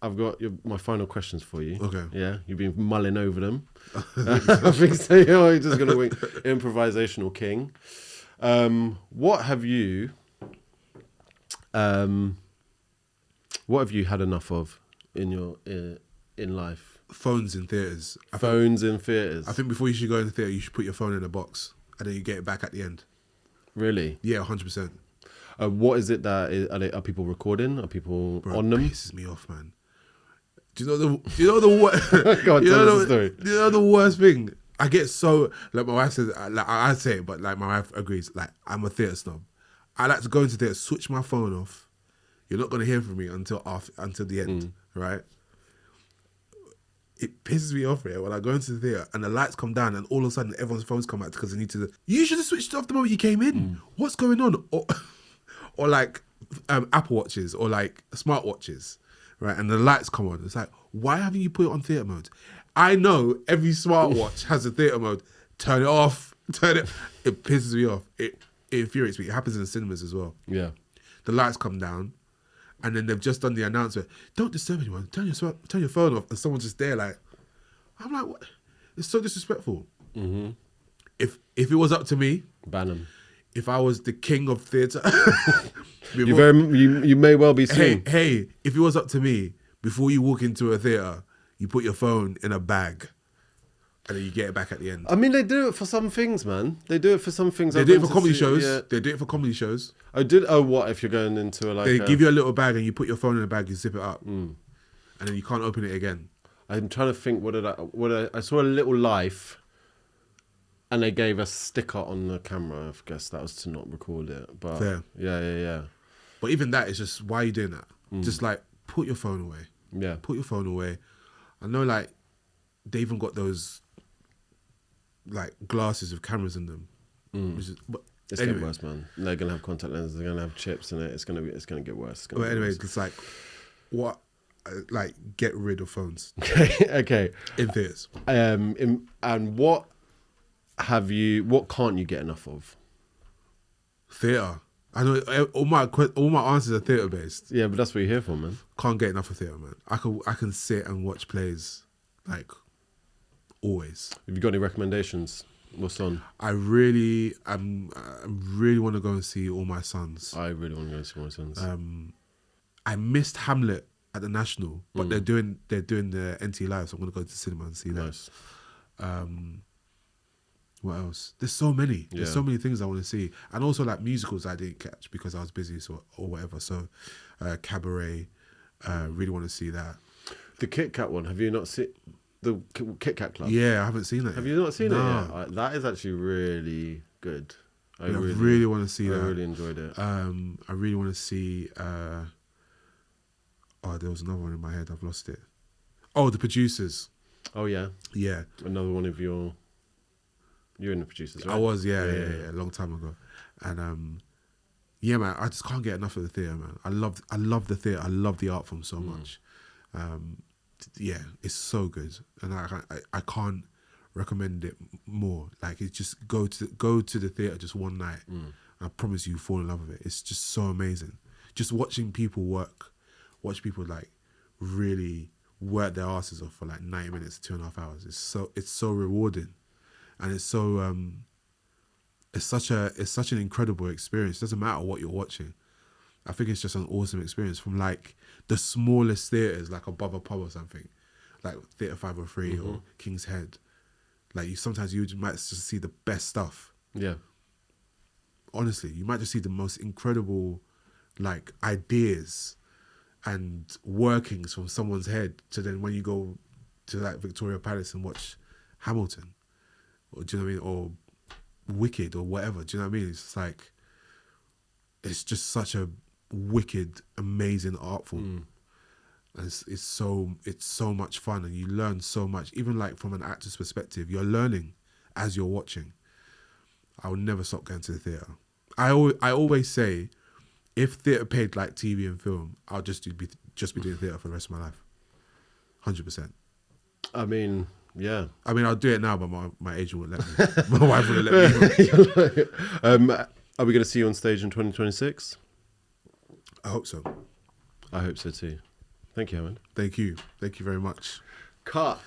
I've got my final questions for you. Okay. Yeah, you've been mulling over them. I think so. You're just going to wing improvisational king. What have you had enough of in life? Phones in theatres. Phones in theatres. I think before you should go into theatre, you should put your phone in a box, and then you get it back at the end. Really? Yeah, 100%. What is it that are people recording? Are people on them? It pisses me off, man. Do you know the worst? Go on, tell us the story. Do you know the worst thing? I get so, like, my wife says, like, I say it, but like my wife agrees. Like, I'm a theatre snob. I like to go into theatre, switch my phone off. You're not gonna hear from me until the end, right? It pisses me off, when I go into the theatre and the lights come down and all of a sudden everyone's phones come out because they need to. You should have switched it off the moment you came in. What's going on? Or like Apple Watches or like smartwatches, right? And the lights come on. It's like, why haven't you put it on theatre mode? I know every smartwatch has a theatre mode. Turn it off. It pisses me off. It infuriates me. It happens in the cinemas as well. Yeah. The lights come down, and then they've just done the announcement. Don't disturb anyone. Turn your phone off. And someone's just there like, I'm like, what? It's so disrespectful. Mm-hmm. If it was up to me, ban them. If I was the king of theatre, you may well be seen. Hey, if it was up to me, before you walk into a theatre, you put your phone in a bag, and then you get it back at the end. I mean, they do it for some things, man. They do it for some things. They do it for comedy shows. Yeah. They do it for comedy shows. What if you're going into They give you a little bag and you put your phone in a bag, you zip it up, and then you can't open it again. I'm trying to think. I saw a Little Life, and they gave a sticker on the camera. I guess that was to not record it. But fair. Yeah. But even that is just, why are you doing that? Just like, put your phone away. Yeah. Put your phone away. I know, like, they even got those like glasses with cameras in them. It's getting worse, man. They're gonna have contact lenses. They're gonna have chips in it. It's gonna get worse. It's like, what? Like, get rid of phones. Okay. In theatres. And what can't you get enough of? Theatre. I know all my answers are theatre based. Yeah, but that's what you're here for, man. Can't get enough of theatre, man. I can sit and watch plays like always. Have you got any recommendations? What's on? I really want to go and see All My Sons. I really want to go and see All My Sons. I missed Hamlet at the National, but they're doing the NT Live, so I'm gonna go to the cinema and see Nice. that. What else? There's so many. There's so many things I want to see, and also like musicals I didn't catch because I was busy, or whatever. So, Cabaret, really want to see that. The Kit Kat one. Have you not seen the Kit Kat Club? Yeah, I haven't seen that. Have yet. you not seen it No. yet? That is actually really good. I really want to see that. I really enjoyed it. I really want to see. There was another one in my head. I've lost it. Oh, The Producers. Oh yeah. Yeah. Another one of your. You're in The Producers, right? I was, yeah, a long time ago, and yeah, man, I just can't get enough of the theatre, man. I love the theatre. I love the art form so much. Yeah, it's so good, and I can't recommend it more. Like, it's just go to the theatre just one night. I promise you fall in love with it. It's just so amazing. Just watching people work, watch people like really work their asses off for like 90 minutes to 2.5 hours. It's so rewarding, and it's so it's such an incredible experience. It doesn't matter what you're watching. I think it's just an awesome experience from like the smallest theatres, like above a pub or something, like Theatre 503 or King's Head. Like sometimes you might just see the best stuff. Yeah. Honestly, you might just see the most incredible like ideas and workings from someone's head to then when you go to like Victoria Palace and watch Hamilton, or do you know what I mean, or Wicked or whatever. Do you know what I mean? It's just like, it's just such a wicked, amazing art form. And it's so much fun, and you learn so much. Even like from an actor's perspective, you're learning as you're watching. I will never stop going to the theatre. I always say, if theatre paid like TV and film, I'll just be doing theatre for the rest of my life. 100%. I mean, yeah. I mean, I'll do it now, but my agent won't let me. My wife wouldn't let me. Are we going to see you on stage in 2026? I hope so. I hope so too. Thank you, Hammed. Thank you. Thank you very much. Cut.